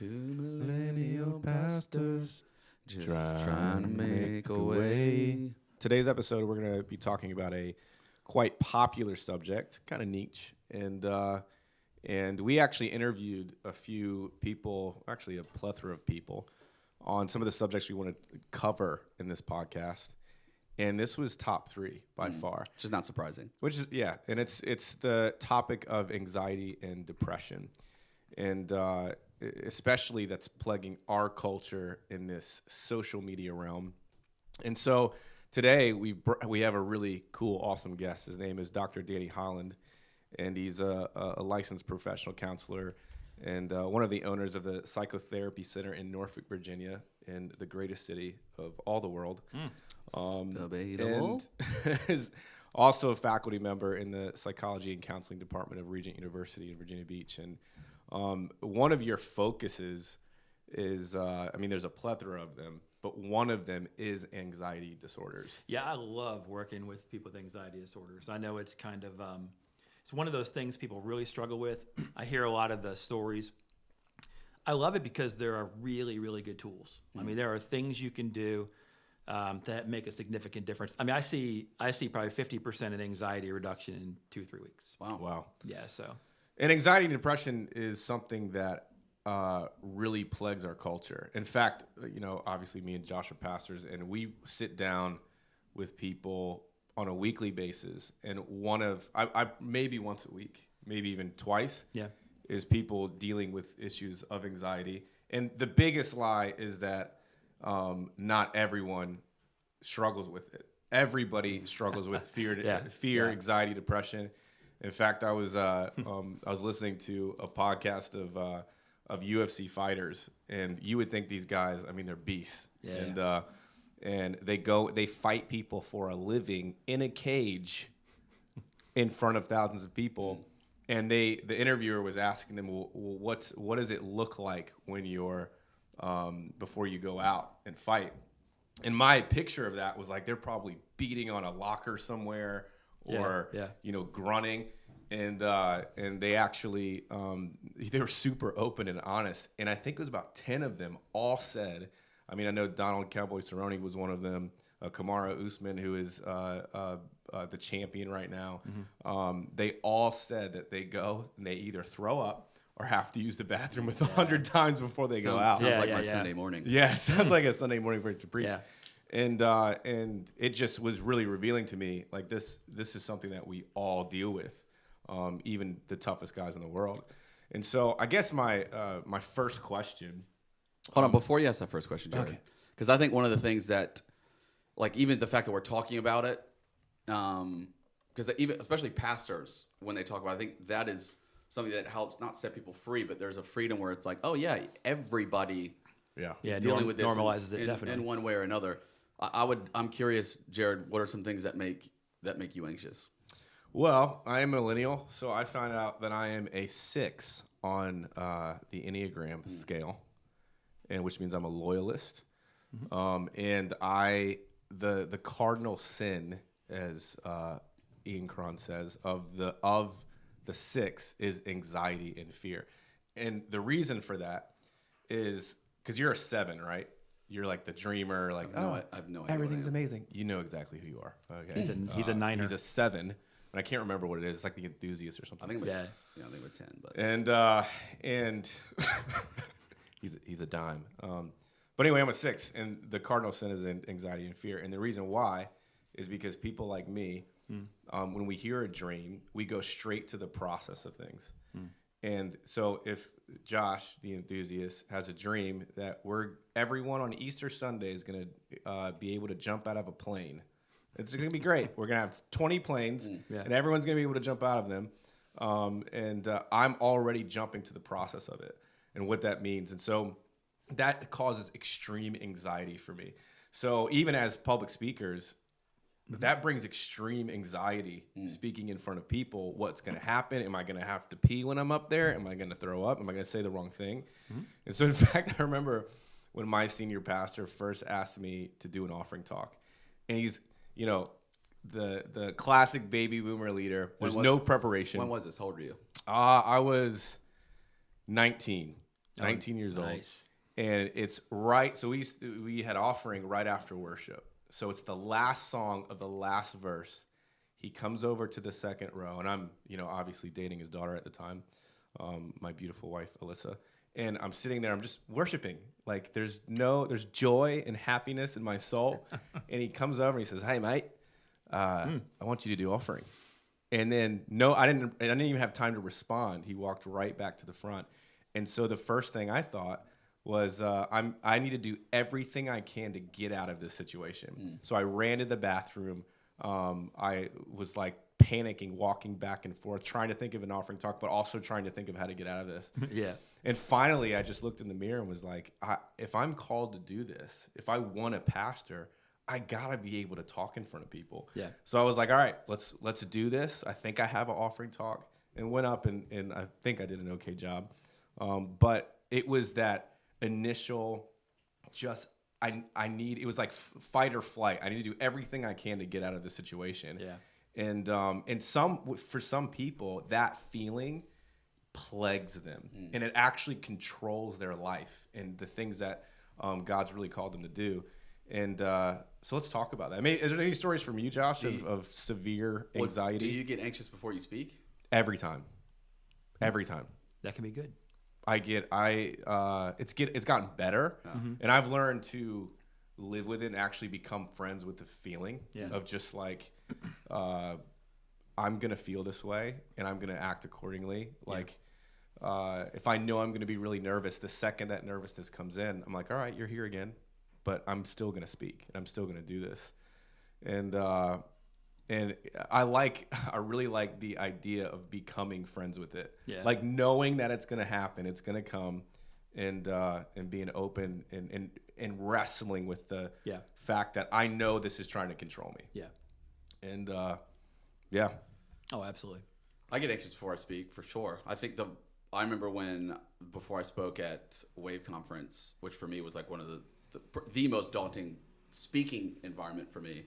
Two millennial pastors just trying to make a way. Today's episode, we're going to be talking about a quite popular subject, kind of niche, and we actually interviewed a few people, actually a plethora of people, on some of the subjects we want to cover in this podcast. And this was top 3 by far. Which is not surprising. Which is, yeah, and it's the topic of anxiety and depression. And especially that's plaguing our culture in this social media realm. And so today we have a really cool, awesome guest. His name is Dr. Danny Holland, and he's a licensed professional counselor and one of the owners of the Psychotherapy Center in Norfolk, Virginia, in the greatest city of all the world. Debatable. And is also a faculty member in the Psychology and Counseling Department of Regent University in Virginia Beach. And one of your focuses is, there's a plethora of them, but one of them is anxiety disorders. Yeah, I love working with people with anxiety disorders. I know it's kind of, it's one of those things people really struggle with. I hear a lot of the stories. I love it because there are really, really good tools. I mean, there are things you can do that make a significant difference. I mean, I see probably 50% in anxiety reduction in 2-3 weeks. Wow. Yeah, so. And anxiety and depression is something that really plagues our culture. In fact, obviously me and Josh are pastors, and we sit down with people on a weekly basis. And I maybe once a week, maybe even twice, is people dealing with issues of anxiety. And the biggest lie is that not everyone struggles with it. Everybody struggles with fear, anxiety, depression. In fact, I was listening to a podcast of UFC fighters, and you would think these guys, they're beasts, and they fight people for a living in a cage in front of thousands of people, and the interviewer was asking them, well, what does it look like when you're before you go out and fight? And my picture of that was like they're probably beating on a locker somewhere or grunting, and they actually they were super open and honest. And I think it was about 10 of them all said. I know Donald Cowboy Cerrone was one of them. Kamaru Usman, who is the champion right now. They all said that they go and they either throw up or have to use the bathroom 100 times before they go out. Sounds like my Sunday morning. Yeah, sounds like a Sunday morning to preach. Yeah. And it just was really revealing to me, like this is something that we all deal with, even the toughest guys in the world. And so I guess my first question. Hold on, before you ask that first question, Jared, because I think one of the things that, like, even the fact that we're talking about it, because even especially pastors, when they talk about it, I think that is something that helps not set people free, but there's a freedom where it's like, oh yeah, everybody is dealing with this normalizes it definitely in one way or another. I'm curious, Jared, what are some things that make you anxious? Well, I am a millennial, so I found out that I am a 6 on the Enneagram scale, and which means I'm a loyalist. And the cardinal sin, as Ian Cron says, of the 6 is anxiety and fear. And the reason for that is because you're a 7, right? You're like the dreamer, like, I have no idea. Everything's amazing. You know exactly who you are. Okay. He's a 9er. He's a 7, and I can't remember what it is. It's like the enthusiast or something. I think we're 10, but and he's a dime. But anyway, I'm a 6, and the cardinal sin is anxiety and fear. And the reason why is because people like me, when we hear a dream, we go straight to the process of things. And so if Josh, the enthusiast, has a dream that everyone on Easter Sunday is going to be able to jump out of a plane. It's going to be great. We're going to have 20 planes, and everyone's going to be able to jump out of them. And I'm already jumping to the process of it and what that means. And so that causes extreme anxiety for me. So even as public speakers, that brings extreme anxiety speaking in front of people. What's going to happen? Am I going to have to pee when I'm up there? Am I going to throw up? Am I going to say the wrong thing? And so, in fact, I remember when my senior pastor first asked me to do an offering talk. And he's, the classic baby boomer leader. There's no preparation. When was this? How old were you? I was 19. 19 years old. Nice. And it's right. So we had offering right after worship. So it's the last song of the last verse. He comes over to the second row, and I'm, obviously dating his daughter at the time, my beautiful wife, Alyssa. And I'm sitting there, I'm just worshiping. Like there's joy and happiness in my soul. And he comes over and he says, "Hey, mate, I want you to do offering." And then, I didn't even have time to respond. He walked right back to the front. And so the first thing I thought was I need to do everything I can to get out of this situation. So I ran to the bathroom. I was like panicking, walking back and forth, trying to think of an offering talk, but also trying to think of how to get out of this. Yeah. And finally, I just looked in the mirror and was like, if I'm called to do this, if I want to pastor, I gotta be able to talk in front of people. Yeah. So I was like, all right, let's do this. I think I have an offering talk, and went up and I think I did an okay job. But it was that initial it was like fight or flight. I need to do everything I can to get out of this situation. Yeah. And for some people, that feeling plagues them, and it actually controls their life and the things that God's really called them to do. And so let's talk about that. I mean, is there any stories from you, Josh, of severe anxiety? Do you get anxious before you speak? Every time. That can be good. It's gotten better, and I've learned to live with it and actually become friends with the feeling of just like, I'm gonna feel this way and I'm gonna act accordingly. Like, if I know I'm gonna be really nervous, the second that nervousness comes in, I'm like, all right, you're here again, but I'm still gonna speak and I'm still gonna do this. And I really like the idea of becoming friends with it. Yeah. Like knowing that it's gonna happen, it's gonna come, and being open and wrestling with the fact that I know this is trying to control me. Yeah. And Oh, absolutely. I get anxious before I speak, for sure. I think I remember before I spoke at Wave Conference, which for me was like one of the most daunting speaking environment for me.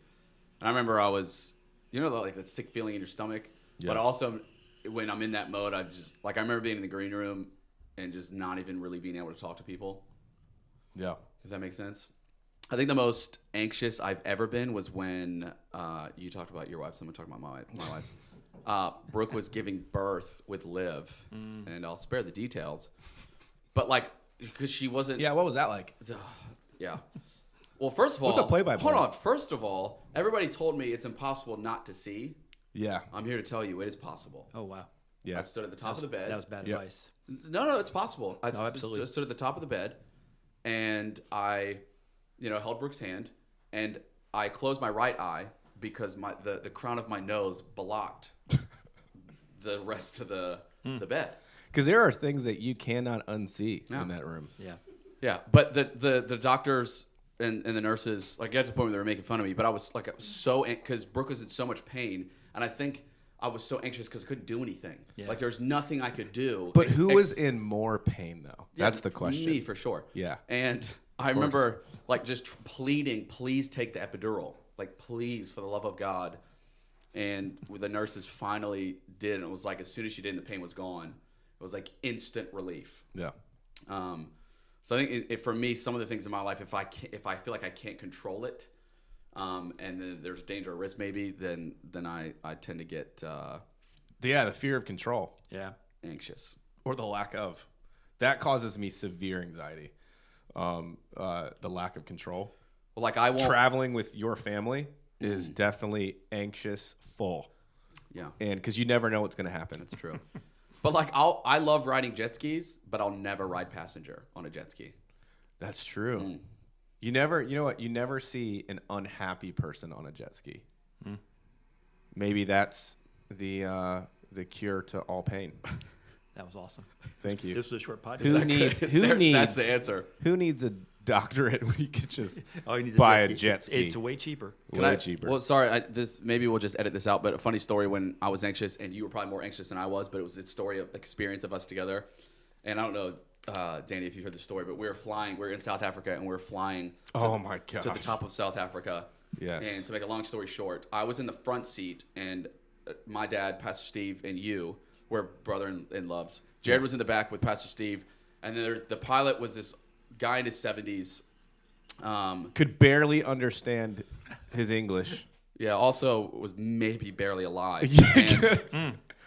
And I remember I was, like that sick feeling in your stomach. Yeah. But also when I'm in that mode, I remember being in the green room and just not even really being able to talk to people. Yeah. If that makes sense. I think the most anxious I've ever been was when you talked about your wife. Someone talking about my wife. Brooke was giving birth with Liv, and I'll spare the details. But because she wasn't. Yeah, what was that like? Yeah. Well, first of all, what's a play-by-play? Hold on. First of all, everybody told me it's impossible not to see. Yeah. I'm here to tell you it is possible. Oh, wow. Yeah. I stood at the top of the bed. That was bad advice. No, it's possible. I absolutely. stood at the top of the bed, and I, held Brooke's hand, and I closed my right eye because the crown of my nose blocked the rest of the bed. Because there are things that you cannot unsee in that room. Yeah. Yeah, but the doctors and the nurses, got to the point where they were making fun of me, but I was so, because Brooke was in so much pain, and I think I was so anxious because I couldn't do anything. Yeah. There's nothing I could do. But who was in more pain, though? That's the question. Me, for sure. Yeah. And I remember, just pleading, please take the epidural. Please, for the love of God. And the nurses finally did, and it was as soon as she did and the pain was gone, it was instant relief. Yeah. So I think for me, some of the things in my life, if I feel like I can't control it, and then there's danger or risk maybe, then I tend to get the fear of control. Yeah. Anxious. Or the lack of. That causes me severe anxiety. The lack of control. Well, I won't. Traveling with your family is definitely anxious full. Yeah. And because you never know what's going to happen. That's true. But I love riding jet skis, but I'll never ride passenger on a jet ski. That's true. You never see an unhappy person on a jet ski. Maybe that's the cure to all pain. That was awesome. Thank you. This was a short podcast. Who needs? That's the answer. Who needs a doctorate when you could just you buy a jet ski? It's way cheaper. Way cheaper. Well, sorry. Maybe we'll just edit this out. But a funny story: when I was anxious, and you were probably more anxious than I was, but it was a story of experience of us together. And I don't know, Danny, if you heard the story, but we were flying. We were in South Africa, and we were flying. Oh my gosh. To the top of South Africa. Yes. And to make a long story short, I was in the front seat, and my dad, Pastor Steve, and you were brother in loves. Jared was in the back with Pastor Steve, And then the pilot was this guy in his 70s. Could barely understand his English. Yeah, also was maybe barely alive.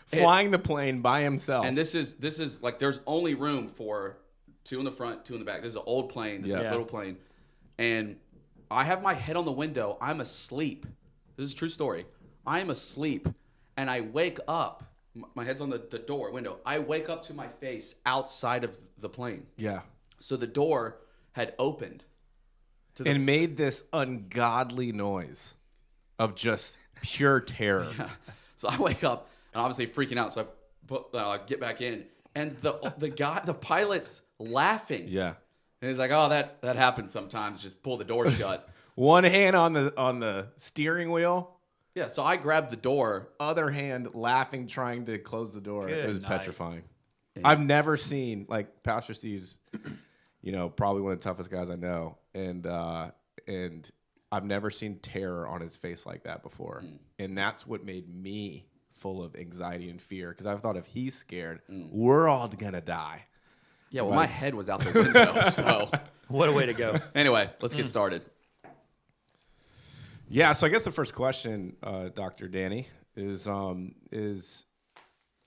Flying the plane by himself. And this is like there's only room for 2 in the front, 2 in the back. This is an old plane. This is a little plane. And I have my head on the window. I'm asleep. This is a true story. I am asleep, and I wake up. My head's on the door window. I wake up to my face outside of the plane. Yeah. So the door had opened. And made this ungodly noise of just pure terror. Yeah. So I wake up and obviously freaking out. So I get back in, and the pilot's laughing. Yeah. And he's like, "Oh, that happens sometimes. Just pull the door shut." One hand on the steering wheel. Yeah. So I grabbed the door. Other hand laughing, trying to close the door. Good It was night. petrifying. Yeah. I've never seen, like, Pastor Steve's, probably one of the toughest guys I know, and I've never seen terror on his face like that before, and that's what made me full of anxiety and fear, because I thought if he's scared, we're all gonna die. Yeah. Well, my head was out the window. So What a way to go. anyway, let's get started. Yeah, so I guess the first question, Dr. Danny, is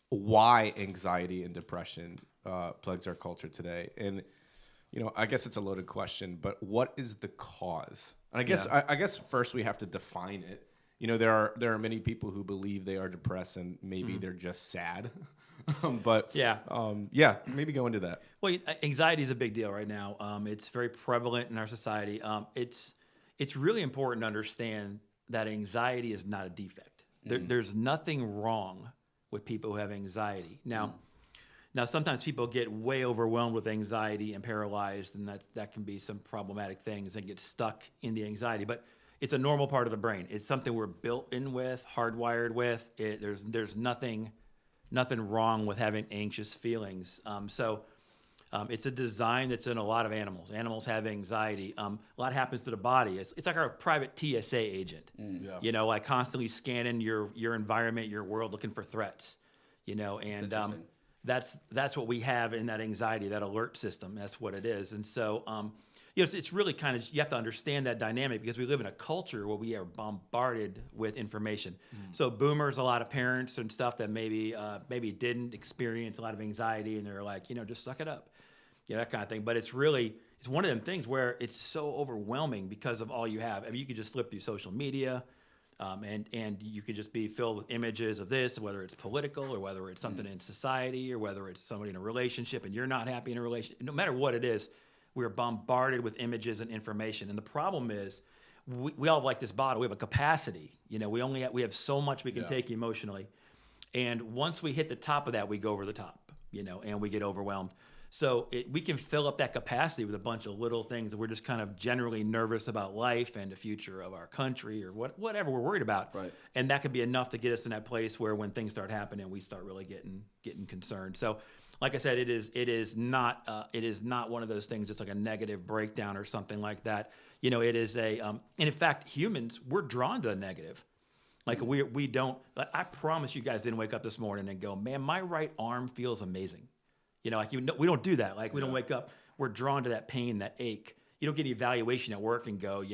why anxiety and depression plagues our culture today? And I guess it's a loaded question, but what is the cause? And I guess I guess first we have to define it. There are many people who believe they are depressed and maybe they're just sad. But maybe go into that. Well, anxiety is a big deal right now. It's very prevalent in our society. It's really important to understand that anxiety is not a defect. There's nothing wrong with people who have anxiety. Now, sometimes people get way overwhelmed with anxiety and paralyzed, and that can be some problematic things and get stuck in the anxiety. But it's a normal part of the brain. It's something we're built in with, hardwired with. There's nothing wrong with having anxious feelings. It's a design that's in a lot of animals. Animals have anxiety. A lot happens to the body. It's like our private TSA agent. Like constantly scanning your environment, your world, looking for threats. And that's what we have in that anxiety, that alert system. That's what it is. And so, it's really kind of, you have to understand that dynamic because we live in a culture where we are bombarded with information. So boomers, a lot of parents and stuff that maybe didn't experience a lot of anxiety, and they're like, just suck it up, that kind of thing. But it's one of them things where it's so overwhelming because of all you have. I mean, you could just flip through social media, and you could just be filled with images of this, whether it's political or whether it's something in society or whether it's somebody in a relationship and you're not happy in a relationship. No matter what it is, we're bombarded with images and information. And the problem is we all have like this bottle. We have a capacity. We have so much we can take emotionally. And once we hit the top of that, we go over the top, and we get overwhelmed. So we can fill up that capacity with a bunch of little things that we're just kind of generally nervous about life and the future of our country or whatever we're worried about. Right. And that could be enough to get us in that place where when things start happening, we start really getting concerned. So like I said, it is not one of those things that's like a negative breakdown or something like that. It is and in fact, humans, we're drawn to the negative. Like we don't, I promise you guys didn't wake up this morning and go, man, my right arm feels amazing. We don't do that. Like we don't wake up, we're drawn to that pain, that ache. You don't get an evaluation at work and go,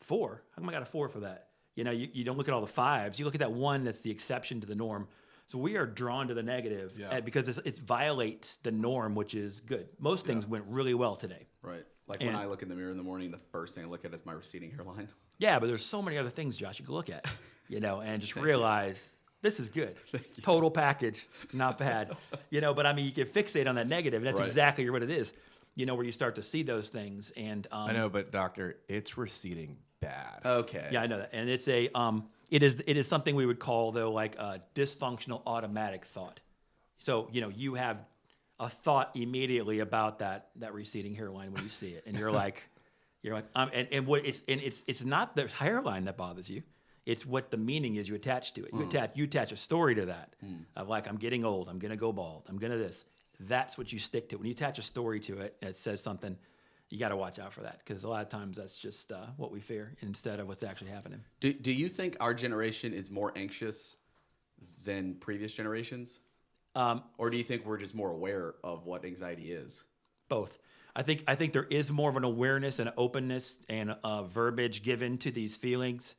4, how come I got a 4 for that? You don't look at all the 5s. You look at that 1 that's the exception to the norm. So we are drawn to the negative because it violates the norm, which is good. Most things went really well today. Right. Like when I look in the mirror in the morning, the first thing I look at is my receding hairline. Yeah, but there's so many other things, Josh, you can look at, and just realize this is good. Total package, not bad. But I mean, you can fixate on that negative. That's exactly what it is. Where you start to see those things. And I know, but doctor, it's receding bad. Okay. Yeah, I know that. And it's it is something we would call though like a dysfunctional automatic thought. So you have a thought immediately about that receding hairline when you see it, and you're like it's not the hairline that bothers you. It's what the meaning is you attach to it. You attach a story to that of like, I'm getting old, I'm gonna go bald, I'm gonna this. That's what you stick to. When you attach a story to it and it says something, you got to watch out for that because a lot of times that's just what we fear instead of what's actually happening. Do you think our generation is more anxious than previous generations? Or do you think we're just more aware of what anxiety is? Both. I think there is more of an awareness and openness and verbiage given to these feelings.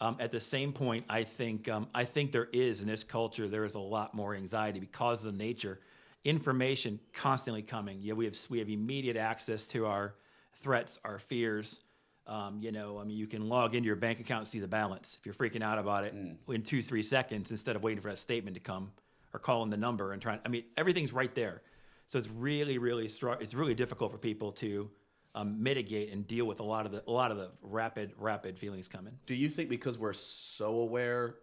At the same point, I think there is in this culture there is a lot more anxiety because of the nature, information constantly coming. Yeah, we have immediate access to our threats, our fears. You can log into your bank account and see the balance if you're freaking out about it in 2-3 seconds instead of waiting for that statement to come or calling the number and trying. I mean, everything's right there. So it's it's really difficult for people to mitigate and deal with a lot of the rapid feelings coming. Do you think because we're so aware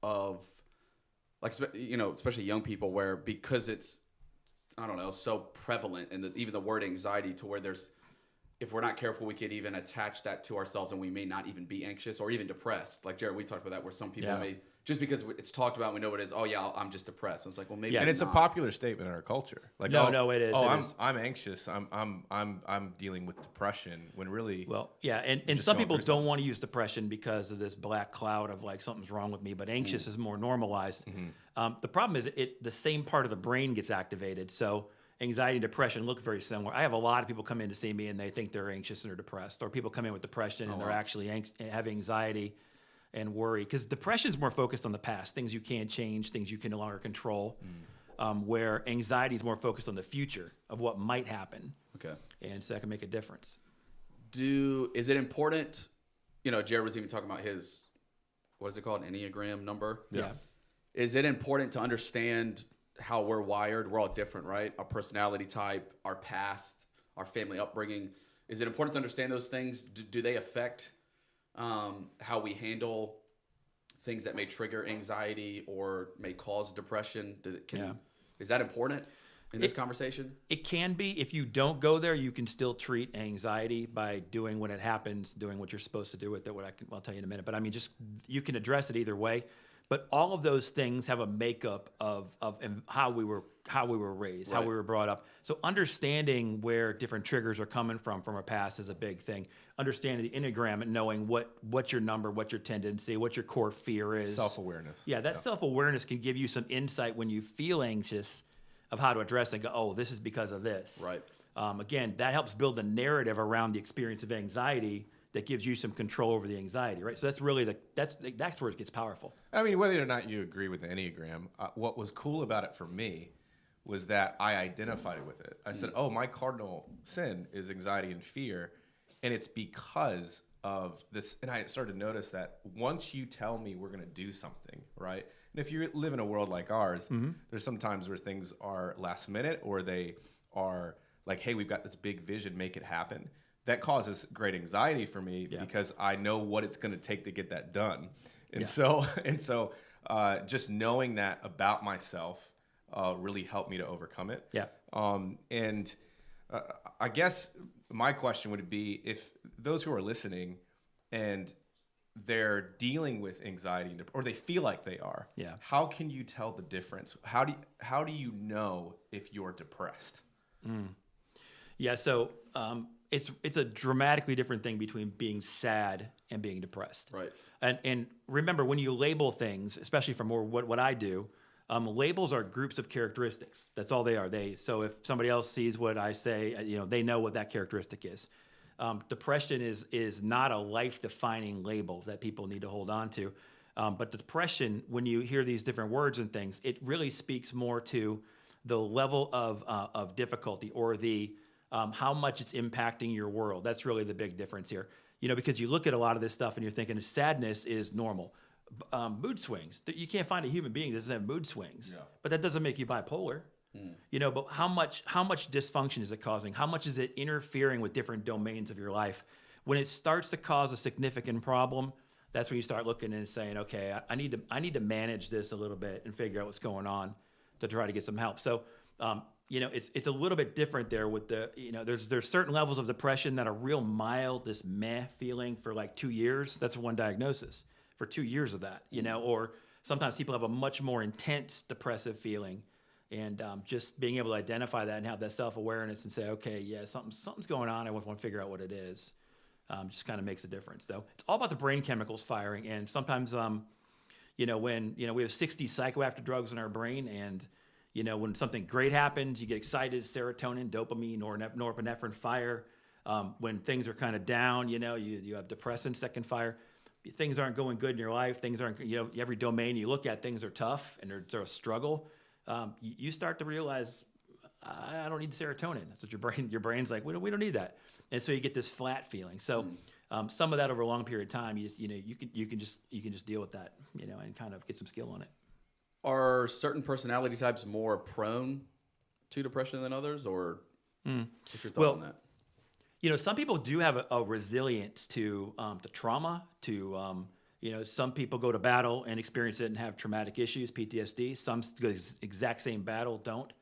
of, like, especially young people, where because it's, I don't know, so prevalent, and even the word anxiety, to where if we're not careful, we could even attach that to ourselves, and we may not even be anxious or even depressed. Like Jared, we talked about that, where some people may, just because it's talked about, we know what it is. Oh yeah, I'm just depressed. And it's like, well, maybe. And it's a popular statement in our culture. Like, no, it is. I'm anxious. I'm dealing with depression. When really, and some people don't want to use depression because of this black cloud of like something's wrong with me. But anxious is more normalized. The problem is the same part of the brain gets activated. So anxiety and depression look very similar. I have a lot of people come in to see me and they think they're anxious and they're depressed, or people come in with depression and they're actually have anxiety and worry, because depression is more focused on the past, things you can't change, things you can no longer control, where anxiety is more focused on the future of what might happen. Okay. And so that can make a difference. Is it important, Jared was even talking about his, what is it called, Enneagram number? Yeah. Is it important to understand how we're wired? We're all different, right? Our personality type, our past, our family upbringing. Is it important to understand those things? Do they affect how we handle things that may trigger anxiety or may cause depression? Is that important in this conversation? It can be. If you don't go there, you can still treat anxiety by doing, when it happens, doing what you're supposed to do with it. I'll tell you in a minute. But I mean, you can address it either way. But all of those things have a makeup of how we were raised, how we were brought up. So understanding where different triggers are coming from our past is a big thing. Understanding the Enneagram and knowing what's your number, what's your tendency, what your core fear is. Self-awareness. Yeah, self-awareness can give you some insight when you feel anxious of how to address it and go, oh, this is because of this. Right. Again, that helps build a narrative around the experience of anxiety that gives you some control over the anxiety, right? So that's really that's where it gets powerful. I mean, whether or not you agree with the Enneagram, what was cool about it for me was that I identified with it. I said, oh, my cardinal sin is anxiety and fear, and it's because of this. And I started to notice that once you tell me we're going to do something, right? And if you live in a world like ours, there's some times where things are last minute, or they are like, hey, we've got this big vision, make it happen. That causes great anxiety for me because I know what it's going to take to get that done. And so just knowing that about myself really helped me to overcome it. Yeah. I guess my question would be, if those who are listening and they're dealing with anxiety or they feel like they are, how can you tell the difference? How do you know if you're depressed? Yeah. So, it's a dramatically different thing between being sad and being depressed. Right. And remember, when you label things, especially for more what I do, labels are groups of characteristics. That's all they are. So if somebody else sees what I say, they know what that characteristic is. Depression is not a life-defining label that people need to hold on to. But the depression, when you hear these different words and things, it really speaks more to the level of difficulty, or the how much it's impacting your world. That's really the big difference here. Because you look at a lot of this stuff and you're thinking sadness is normal. Mood swings. You can't find a human being that doesn't have mood swings. Yeah. But that doesn't make you bipolar. But how much dysfunction is it causing? How much is it interfering with different domains of your life? When it starts to cause a significant problem, that's when you start looking and saying, okay, I need to manage this a little bit and figure out what's going on to try to get some help. So, it's a little bit different there with there's certain levels of depression that are real mild, this meh feeling for like 2 years. That's one diagnosis for 2 years of that, or sometimes people have a much more intense depressive feeling, and just being able to identify that and have that self-awareness and say, okay, yeah, something's going on. I want to figure out what it is. Just kind of makes a difference. So it's all about the brain chemicals firing. And sometimes, when we have 60 psychoactive drugs in our brain, and You know, when something great happens, you get excited, serotonin, dopamine, norepinephrine fire. When things are kind of down, you know, you have depressants that can fire. Things aren't going good in your life. Things aren't, you know, every domain you look at, things are tough and they're a struggle. You start to realize, I don't need serotonin. That's what your brain's like, we don't need that. And so you get this flat feeling. So some of that over a long period of time, you can just deal with that, you know, and kind of get some skill on it. Are certain personality types more prone to depression than others, or what's your thought on that? You know, some people do have a resilience to trauma. You know, some people go to battle and experience it and have traumatic issues, PTSD. Some go to the exact same battle don't.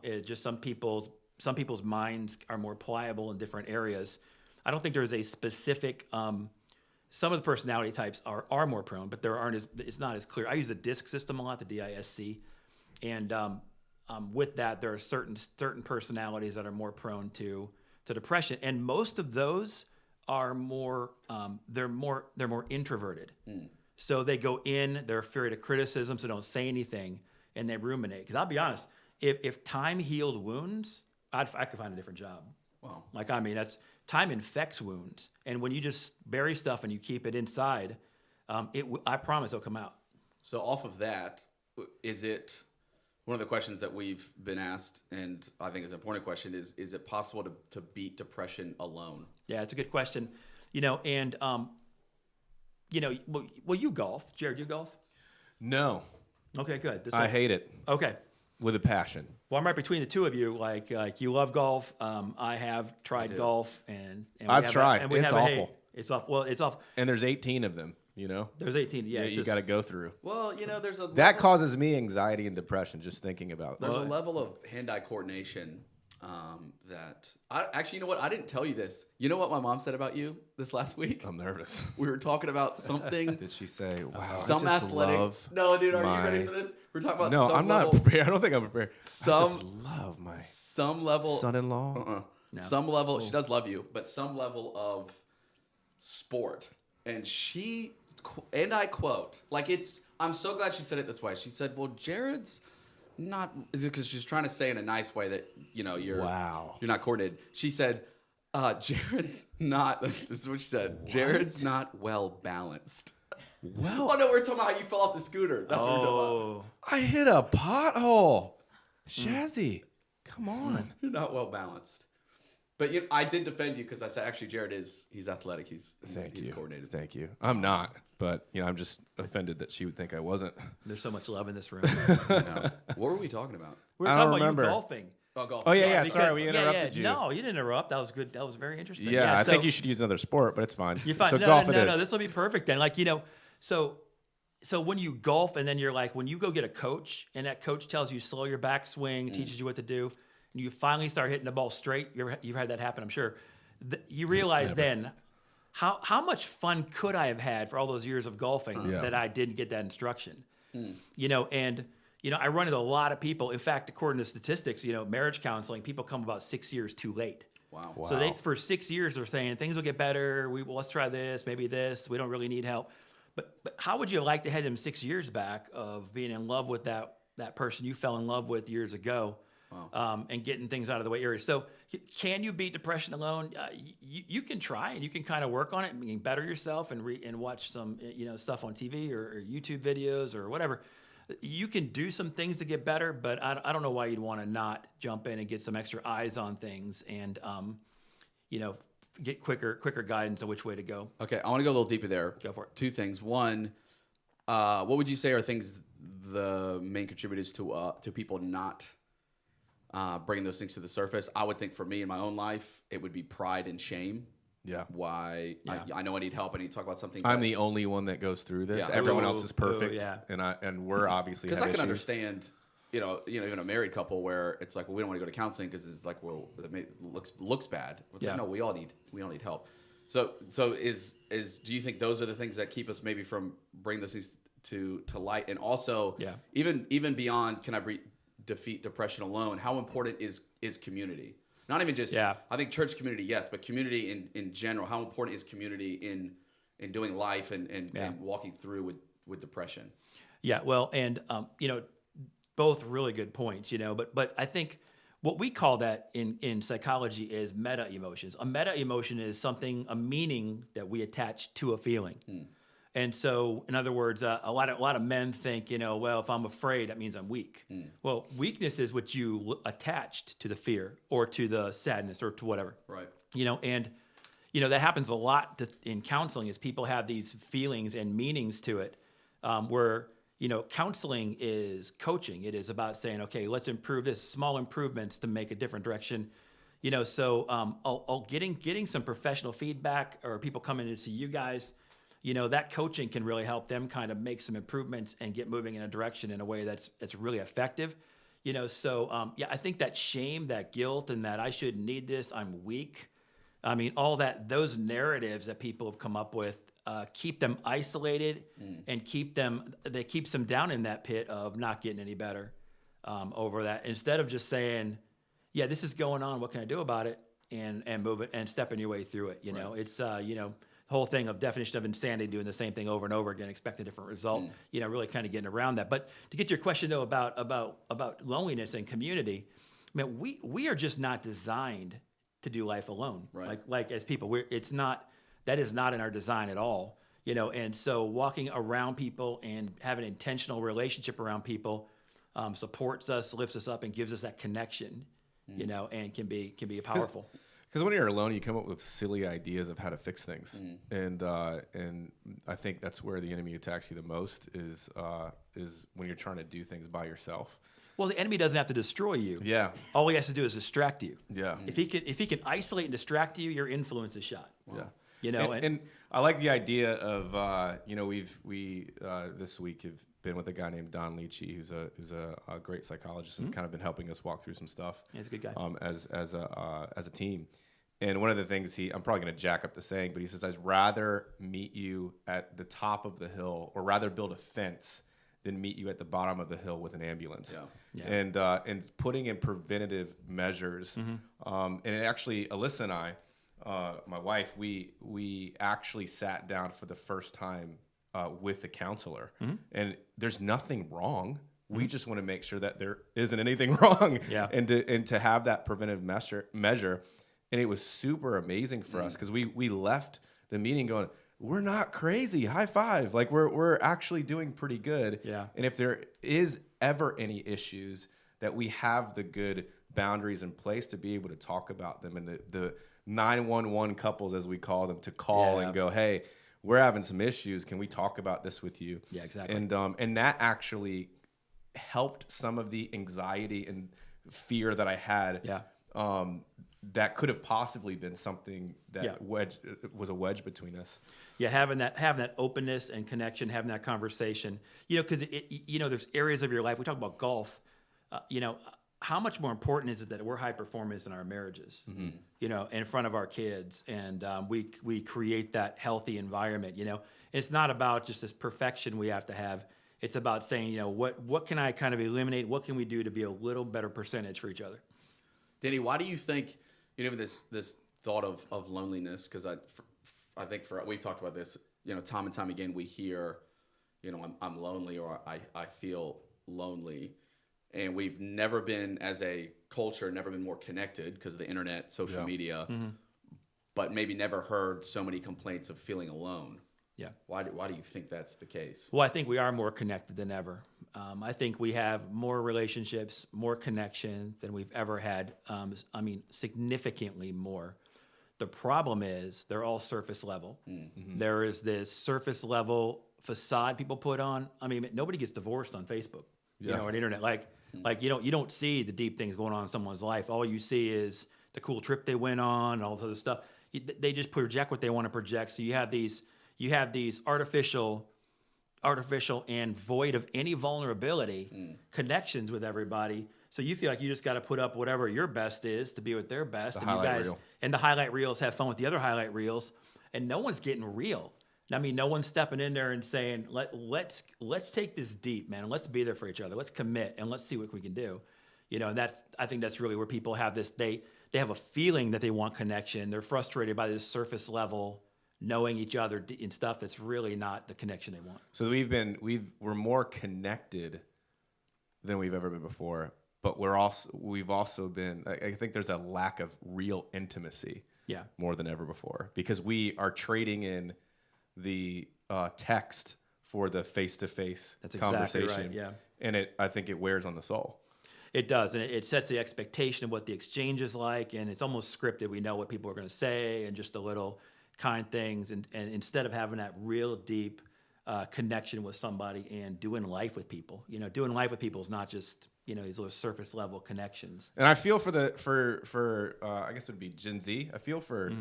It just some people's minds are more pliable in different areas. I don't think there's a specific. Some of the personality types are more prone, but it's not as clear. I use the DISC system a lot, the DISC, and with that, there are certain personalities that are more prone to depression, and most of those are more they're more introverted. So they go in, they're afraid of criticism, so don't say anything, and they ruminate. Because I'll be honest, if time healed wounds, I could find a different job. Wow. Like, I mean, time infects wounds, and when you just bury stuff and you keep it inside, I promise it'll come out. So off of that, is it one of the questions that we've been asked, and I think is an important question, is it possible to beat depression alone? Yeah, it's a good question. You know, and you know, well, you golf, Jared. You golf? No, Okay, good. I hate it Okay. with a passion. Well, I'm right between the two of you. Like you love golf. I have tried golf, and I've tried. It's awful. It's awful. Well, it's awful. And there's 18 of them, you know? There's 18. Yeah, You got to go through. Well, you know, there's a That causes me anxiety and depression just thinking about there's a level of hand-eye coordination that actually, you know what? I didn't tell you this. You know what my mom said about you this last week? I'm nervous. We were talking about something. Did she say, wow, Some I just athletic. love No, dude, are my... you ready for this? We're talking about No, some I'm level, not prepared. I don't think I'm prepared. I Some- just love my some level. son-in-law. No. Some level. She does love you, but some level of sport. And she, and I quote, like I'm so glad she said it this way. She said, well, Jared's not, because she's trying to say in a nice way that, you know, you're not coordinated. She said, Jared's not, this is what she said, Jared's not well balanced. Well, Oh, no, we're talking about how you fell off the scooter. That's what we're talking about. I hit a pothole. Shazzy, come on. You're not well balanced. But I did defend you because I said, actually, Jared he's athletic. He's coordinated. Thank you. I'm not, but you know, I'm just offended that she would think I wasn't. There's so much love in this room. No. What were we talking about? We were I talking don't about remember. you golfing. Oh, golf. Oh yeah, Because- sorry, we interrupted you. No, you didn't interrupt. That was good. That was very interesting. Yeah, I so- think you should use another sport, but it's fine. You're fine. So no, golf no, it no, is. this will be perfect then. Like, you know, so when you golf and then you're like, when you go get a coach and that coach tells you slow your backswing, teaches you what to do, and you finally start hitting the ball straight, you've had that happen, I'm sure. You realize then how much fun could I have had for all those years of golfing that I didn't get that instruction. You know, and you know, I run into a lot of people. In fact, according to statistics, you know, marriage counseling, people come about 6 years too late. Wow. So for 6 years they're saying things will get better. Let's try this, maybe this. We don't really need help. But how would you like to have them 6 years back of being in love with that person you fell in love with years ago, and getting things out of the way earlier? So can you beat depression alone? You can try, and you can kind of work on it. You can better yourself and watch some stuff on TV or YouTube videos or whatever. You can do some things to get better, but I don't know why you'd want to not jump in and get some extra eyes on things and get quicker guidance on which way to go. Okay, I want to go a little deeper there. Go for it. Two things. One, what would you say are things the main contributors to people not bringing those things to the surface? I would think for me in my own life, it would be pride and shame. Yeah. Why? Yeah. I know I need help. I need to talk about something. I'm the only one that goes through this. Yeah. Everyone Ooh, else is perfect, ooh, yeah. and we're obviously because have I can issues. understand. You know, even a married couple where it's like, well, we don't want to go to counseling because it's like, well, it looks bad. It's like, no, we all need help. So do you think those are the things that keep us maybe from bringing those things to light? And also, even beyond, can I defeat depression alone? How important is community? Not even just, I think church community, yes, but community in general. How important is community in doing life and walking through with depression? Yeah, well, and both really good points, but I think what we call that in psychology is meta emotions. A meta emotion is a meaning that we attach to a feeling. And so, in other words, a lot of men think, well, if I'm afraid, that means I'm weak. Well, weakness is what you attached to the fear or to the sadness or to whatever. Right. And that happens a lot in counseling is people have these feelings and meanings to it, where counseling is coaching. It is about saying, okay, let's improve this, small improvements to make a different direction. So getting some professional feedback or people coming in to see you guys, that coaching can really help them kind of make some improvements and get moving in a direction in a way that's really effective. I think that shame, that guilt, and that I shouldn't need this, I'm weak. I mean, all those narratives that people have come up with keep them isolated and keeps them down in that pit of not getting any better over that. Instead of just saying, yeah, this is going on, what can I do about it? And move it and stepping your way through it. It's, whole thing of definition of insanity, doing the same thing over and over again, expecting a different result, really kind of getting around that. But to get to your question though about loneliness and community, I mean, we are just not designed to do life alone. Right. Like as people, that is not in our design at all. And so walking around people and having an intentional relationship around people supports us, lifts us up, and gives us that connection, and can be powerful. Because when you're alone, you come up with silly ideas of how to fix things, and I think that's where the enemy attacks you the most is when you're trying to do things by yourself. Well, the enemy doesn't have to destroy you. Yeah. All he has to do is distract you. Yeah. If he can isolate and distract you, your influence is shot. Yeah. And I like the idea of we this week have been with a guy named Don Leachy, who's a great psychologist and kind of been helping us walk through some stuff. He's a good guy. As a team, and one of the things I'm probably going to jack up the saying, but he says, I'd rather meet you at the top of the hill, or rather build a fence than meet you at the bottom of the hill with an ambulance. Yeah. And putting in preventative measures, and actually Alyssa and I. My wife, we actually sat down for the first time with a counselor, and there's nothing wrong. We just want to make sure that there isn't anything wrong, and to have that preventive measure, and it was super amazing for us because we left the meeting going, we're not crazy, high five, like we're actually doing pretty good. Yeah. And if there is ever any issues, that we have the good boundaries in place to be able to talk about them, and the 911 couples, as we call them, to call and go, hey, we're having some issues. Can we talk about this with you? Yeah, exactly. And that actually helped some of the anxiety and fear that I had. Yeah. That could have possibly been something that was a wedge between us. Yeah, having that openness and connection, having that conversation. Because there's areas of your life. We talk about golf. How much more important is it that we're high performers in our marriages, in front of our kids, and we create that healthy environment, It's not about just this perfection we have to have. It's about saying, what can I kind of eliminate? What can we do to be a little better percentage for each other? Danny, why do you think, this thought of loneliness? Because I think we've talked about this, time and time again, we hear, I'm lonely, or I feel lonely. And we've never been, as a culture, more connected because of the internet, social media, but maybe never heard so many complaints of feeling alone. Yeah. Why do you think that's the case? Well, I think we are more connected than ever. I think we have more relationships, more connection than we've ever had. Significantly more. The problem is they're all surface level. Mm-hmm. There is this surface level facade people put on. Nobody gets divorced on Facebook, or the internet. Like you don't see the deep things going on in someone's life. All you see is the cool trip they went on and all this other stuff. They just project what they want to project. So you have these artificial and void of any vulnerability connections with everybody. So you feel like you just got to put up whatever your best is to be with their best. The highlight reel. And the highlight reels have fun with the other highlight reels, and no one's getting real. No one's stepping in there and saying, let's take this deep, man, and let's be there for each other. Let's commit and let's see what we can do. And I think that's really where people have this. They have a feeling that they want connection. They're frustrated by this surface level knowing each other and stuff that's really not the connection they want. So we're more connected than we've ever been before. But we've also been. I think there's a lack of real intimacy. Yeah. More than ever before, because we are trading in the text for the face-to-face conversation. Exactly right, yeah. And I think it wears on the soul. It does, and it sets the expectation of what the exchange is like, and it's almost scripted. We know what people are going to say, and just the little kind things, and instead of having that real deep connection with somebody and doing life with people. Doing life with people is not just these little surface level connections. And I feel for I guess it would be Gen Z. I feel for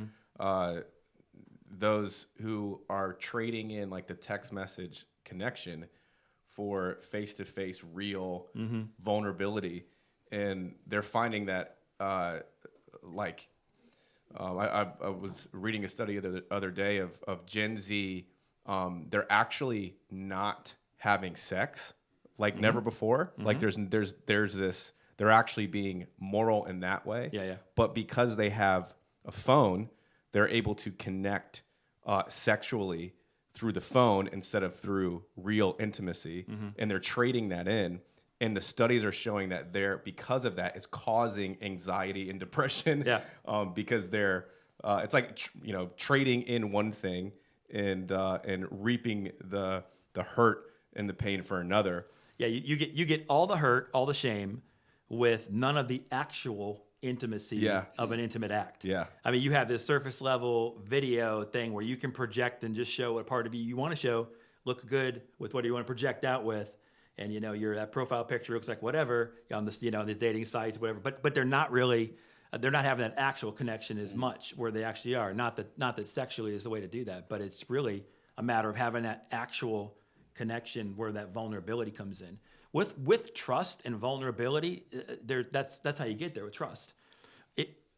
those who are trading in like the text message connection for face-to-face real vulnerability, and they're finding that I was reading a study the other day of Gen Z. They're actually not having sex like never before. Like there's this. They're actually being moral in that way. Yeah. But because they have a phone, they're able to connect sexually through the phone instead of through real intimacy, and they're trading that in. And the studies are showing that because of that, is causing anxiety and depression. Yeah. Because they're it's like trading in one thing and reaping the hurt and the pain for another. Yeah, you get all the hurt, all the shame, with none of the actual intimacy of an intimate act. Yeah. I mean, you have this surface level video thing where you can project and just show what part of you want to show, look good with what you want to project out with, and that profile picture looks like whatever on this on these dating sites, whatever. But they're not really. They're not having that actual connection as much where they actually are. Not that sexually is the way to do that, but it's really a matter of having that actual connection where that vulnerability comes in. With trust and vulnerability, that's how you get there with trust.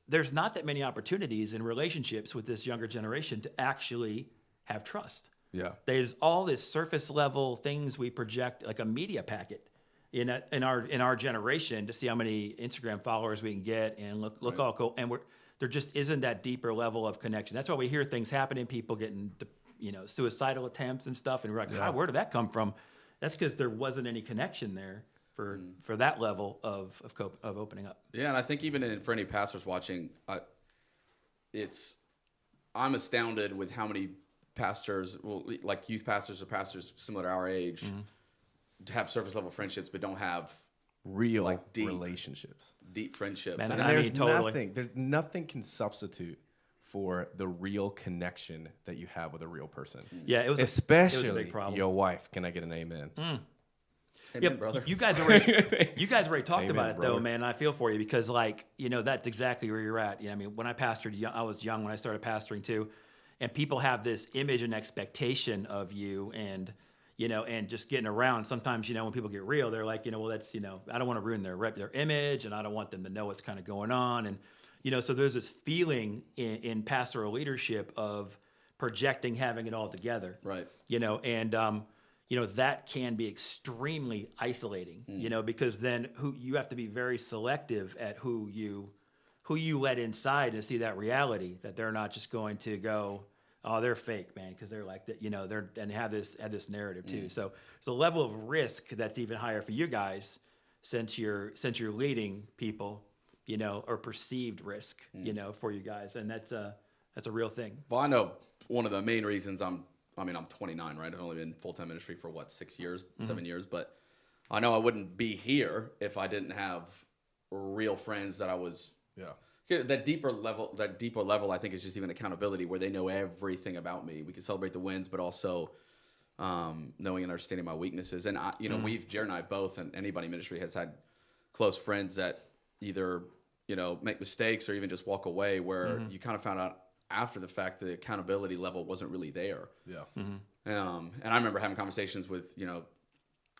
There's not that many opportunities in relationships with this younger generation to actually have trust. Yeah. There's all this surface level things we project like a media packet in our generation to see how many Instagram followers we can get and look all cool, and there just isn't that deeper level of connection. That's why we hear things happening, people getting suicidal attempts and stuff, and we're like, where did that come from? That's because there wasn't any connection there for that level of opening up. Yeah, and I think even for any pastors watching, I'm astounded with how many pastors, like youth pastors or pastors similar to our age, to have surface level friendships but don't have real deep relationships, deep friendships. Man, And there's nothing can substitute for the real connection that you have with a real person. Yeah, especially it was a big problem. Your wife. Can I get an amen? Amen, brother. You guys already talked Amen, about it, brother. though, man. I feel for you because, that's exactly where you're at. I mean, when I pastored, I was young when I started pastoring too, and people have this image and expectation of you, and just getting around. Sometimes, when people get real, they're like, well, that's, I don't want to ruin their image, and I don't want them to know what's kind of going on, and so there's this feeling in pastoral leadership of projecting having it all together, Right. That can be extremely isolating, because then you have to be very selective at who you let inside and see that reality, that they're not just going to go, oh, they're fake, man, because they're like that, and have this narrative too. So there's a level of risk that's even higher for you guys since you're leading people, or perceived risk, for you guys, and that's a real thing. Well, I know one of the main reasons I'm 29, right? I've only been full-time ministry for 6 years, 7 years, but I know I wouldn't be here if I didn't have real friends that I was. Yeah. That deeper level, I think, is just even accountability, where they know everything about me. We can celebrate the wins, but also knowing and understanding my weaknesses. And Jared and I both, and anybody in ministry has had close friends that either make mistakes or even just walk away, where you kind of found out after the fact the accountability level wasn't really there. Yeah. And I remember having conversations with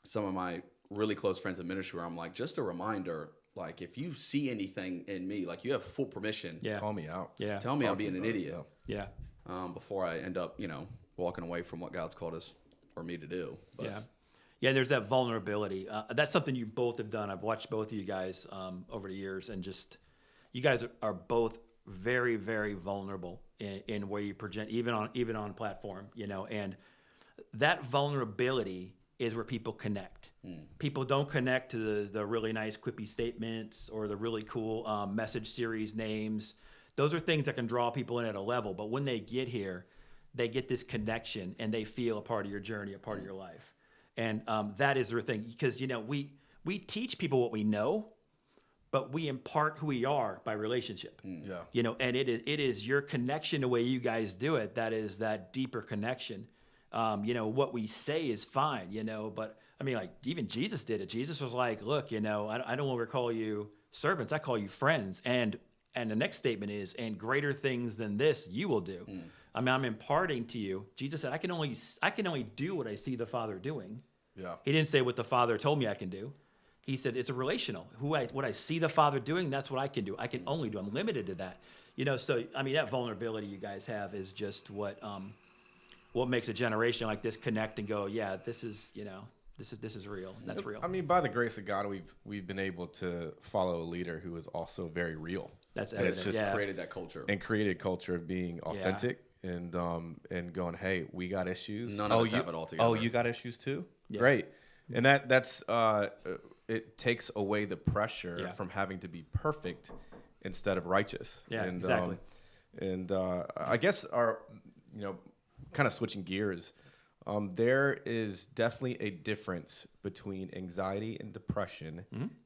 some of my really close friends in ministry where I'm like, just a reminder, like, if you see anything in me, like, you have full permission. Yeah. Call me out. Yeah. Tell me I'm being an idiot. Yeah. Before I end up walking away from what God's called us or me to do. But, Yeah, there's that vulnerability. That's something you both have done. I've watched both of you guys over the years, and just you guys are both very, very vulnerable in where you present, even on platform, and that vulnerability is where people connect. People don't connect to the really nice quippy statements or the really cool message series names. Those are things that can draw people in at a level. But when they get here, they get this connection and they feel a part of your journey, a part of your life. And that is their thing. Because, we teach people what we know, but we impart who we are by relationship. Yeah. And it is your connection, the way you guys do it, that is that deeper connection. What we say is fine, but I mean, like even Jesus did it. Jesus was like, look, I don't longer call you servants. I call you friends. And the next statement is, and greater things than this you will do. I mean, I'm imparting to you. Jesus said, I can only do what I see the Father doing. Yeah. He didn't say what the Father told me I can do. He said it's a relational. What I see the Father doing, that's what I can do. I can only do. I'm limited to that. So I mean, that vulnerability you guys have is just what makes a generation like this connect and go, yeah, this is real. That's real. I mean, by the grace of God, we've been able to follow a leader who is also very real. That's and evident. it's just Created that culture. And created a culture of being authentic and going, hey, we got issues. None of us have it all together. Oh, you got issues too? Yeah. Great. And that's it takes away the pressure from having to be perfect instead of righteous. Yeah, and, exactly. I guess kind of switching gears, there is definitely a difference between anxiety and depression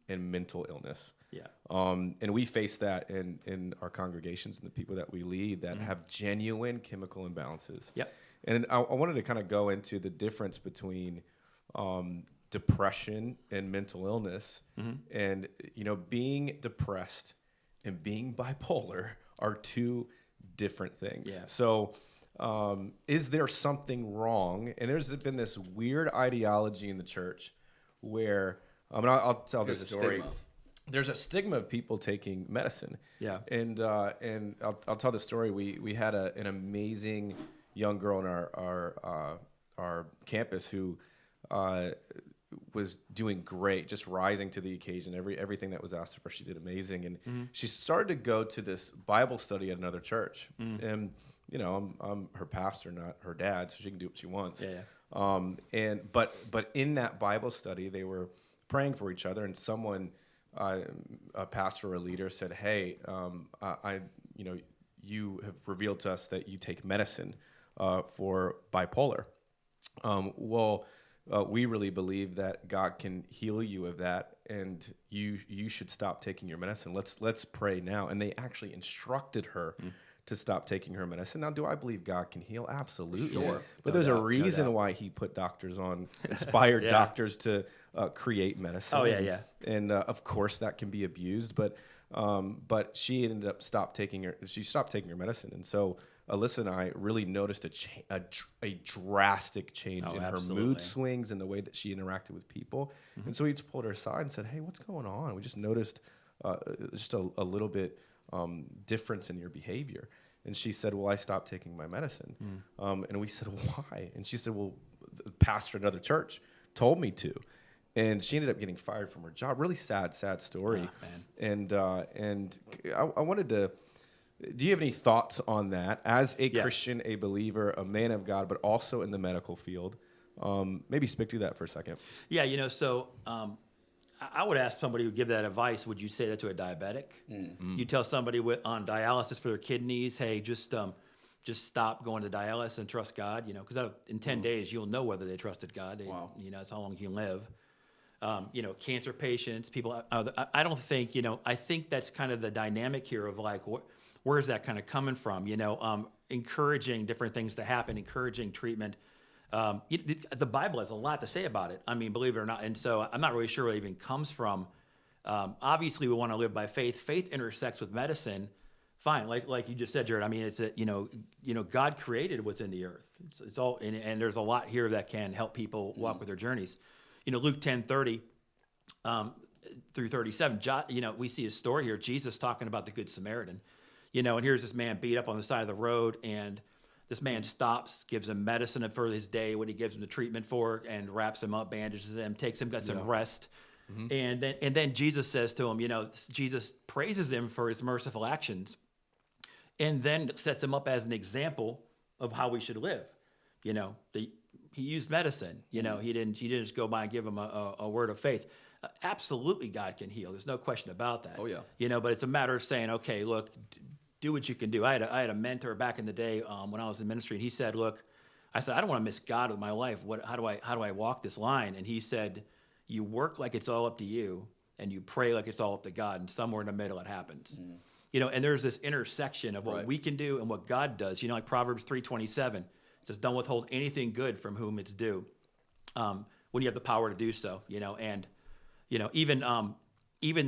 and mental illness. Yeah. And we face that in our congregations and the people that we lead that have genuine chemical imbalances. Yep. And I wanted to kind of go into the difference between depression and mental illness. And, being depressed and being bipolar are two different things. Yeah. So is there something wrong? And there's been this weird ideology in the church where, I'll tell There's this a story. stigma. There's a stigma of people taking medicine. Yeah. And I'll tell the story. We had an amazing young girl on our campus who was doing great, just rising to the occasion. Everything that was asked of her, she did amazing. And she started to go to this Bible study at another church. And I'm her pastor, not her dad, so she can do what she wants. Yeah. But in that Bible study, they were praying for each other, and someone, a pastor or a leader, said, "Hey, you have revealed to us that you take medicine for bipolar. We really believe that God can heal you of that, and you should stop taking your medicine. Let's pray now." And they actually instructed her to stop taking her medicine. Now, do I believe God can heal? Absolutely. Sure. But No there's doubt, a no reason doubt. why he put doctors on, inspired doctors to create medicine. Oh, yeah. And of course that can be abused, but she ended up stopped taking her medicine. And so Alyssa and I really noticed a drastic change in her mood swings and the way that she interacted with people. And so we just pulled her aside and said, "Hey, what's going on? We just noticed just a little bit difference in your behavior." And she said, "Well, I stopped taking my medicine." And we said, "Why?" And she said, "Well, the pastor at another church told me to." And she ended up getting fired from her job. Really sad story. Man. And I wanted to, do you have any thoughts on that as a Christian, a believer, a man of God, but also in the medical field? Maybe speak to that for a second. Yeah, so I would ask somebody who would give that advice, would you say that to a diabetic? You tell somebody on dialysis for their kidneys, hey, just stop going to dialysis and trust God, because in 10 days you'll know whether they trusted God. Wow. That's how long you can live. Cancer patients, people, I don't think, I think that's kind of the dynamic here of like, where's that kind of coming from? Encouraging different things to happen, encouraging treatment. The Bible has a lot to say about it. I mean, believe it or not. And so I'm not really sure where it even comes from. Obviously, we want to live by faith. Faith intersects with medicine. Fine, like you just said, Jared. I mean, it's God created what's in the earth. It's all, and there's a lot here that can help people walk with their journeys. Luke 10:30 through 37. We see a story here. Jesus talking about the Good Samaritan. And here's this man beat up on the side of the road, and this man stops, gives him medicine for his day, what he gives him the treatment for, and wraps him up, bandages him, takes him, got some rest. And then Jesus says to him, Jesus praises him for his merciful actions, and then sets him up as an example of how we should live. he used medicine. You know, he didn't just go by and give him a word of faith. Absolutely, God can heal. There's no question about that. Oh, yeah. You know, but it's a matter of saying, okay, look, do what you can do. I had a mentor back in the day when I was in ministry, and he said, look, I said, I don't want to miss God with my life. How do I walk this line? And he said, you work like it's all up to you, and you pray like it's all up to God, and somewhere in the middle it happens. You know, and there's this intersection of what we can do and what God does. You know, like Proverbs 3:27 says, "Don't withhold anything good from whom it's due," when you have the power to do so. You know, and you know, even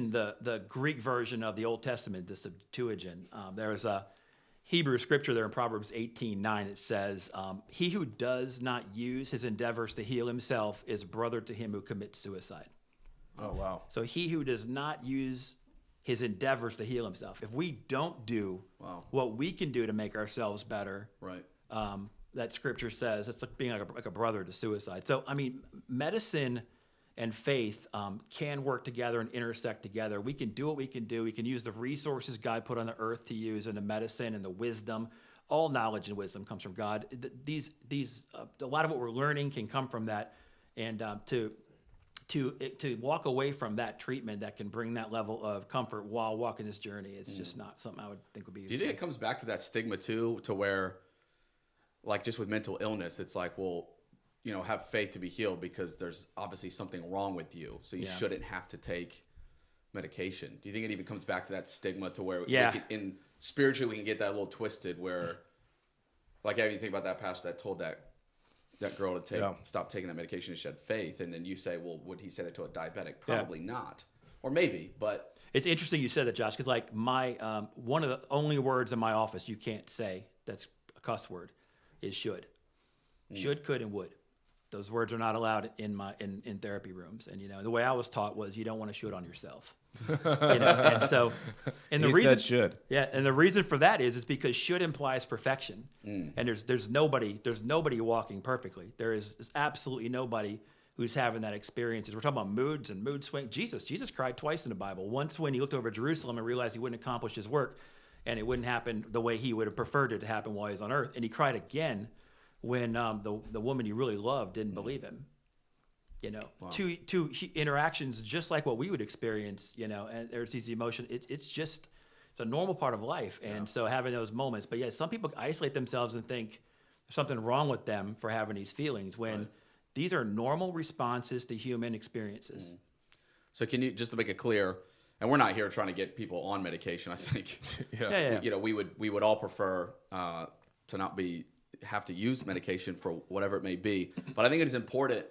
the Greek version of the Old Testament, the Septuagint, there is a Hebrew scripture there in Proverbs 18:9. It says, "He who does not use his endeavors to heal himself is brother to him who commits suicide." Oh, wow. So he who does not use his endeavors to heal himself, if we don't do what we can do to make ourselves better, Right. that scripture says it's like being like a brother to suicide. So, I mean, medicine and faith can work together and intersect together. We can do what we can do. We can use the resources God put on the earth to use, and the medicine and the wisdom. All knowledge and wisdom comes from God. These a lot of what we're learning can come from that, and to walk away from that treatment that can bring that level of comfort while walking this journey is just not something I would think would be useful. Do you think it comes back to that stigma too, to where, like, just with mental illness, it's like, well, you know, have faith to be healed because there's obviously something wrong with you, so you shouldn't have to take medication. Do you think it even comes back to that stigma to where spiritually we can get that a little twisted, where, like, you think about that pastor that told that girl to stop taking that medication, and she had faith, and then you say, well, would he say that to a diabetic? Probably not, or maybe, but it's interesting you said that, Josh, because like my one of the only words in my office you can't say that's a cuss word is should. Should, could, and would. Those words are not allowed in therapy rooms. And, you know, the way I was taught was you don't want to should on yourself. You know, and so, and the reason should. Yeah, and the reason for that is because should implies perfection. And there's nobody walking perfectly. There's absolutely nobody who's having that experience. We're talking about moods and mood swing. Jesus cried twice in the Bible. Once when he looked over Jerusalem and realized he wouldn't accomplish his work, and it wouldn't happen the way he would have preferred it to happen while he was on earth. And he cried again when the woman he really loved didn't believe him. You know, two interactions just like what we would experience. You know, and there's these emotions. It's a normal part of life, and so having those moments. But yeah, some people isolate themselves and think there's something wrong with them for having these feelings when these are normal responses to human experiences. So can you, just to make it clear, and we're not here trying to get people on medication, I think. You know, we would all prefer to not have to use medication for whatever it may be. But I think it is important,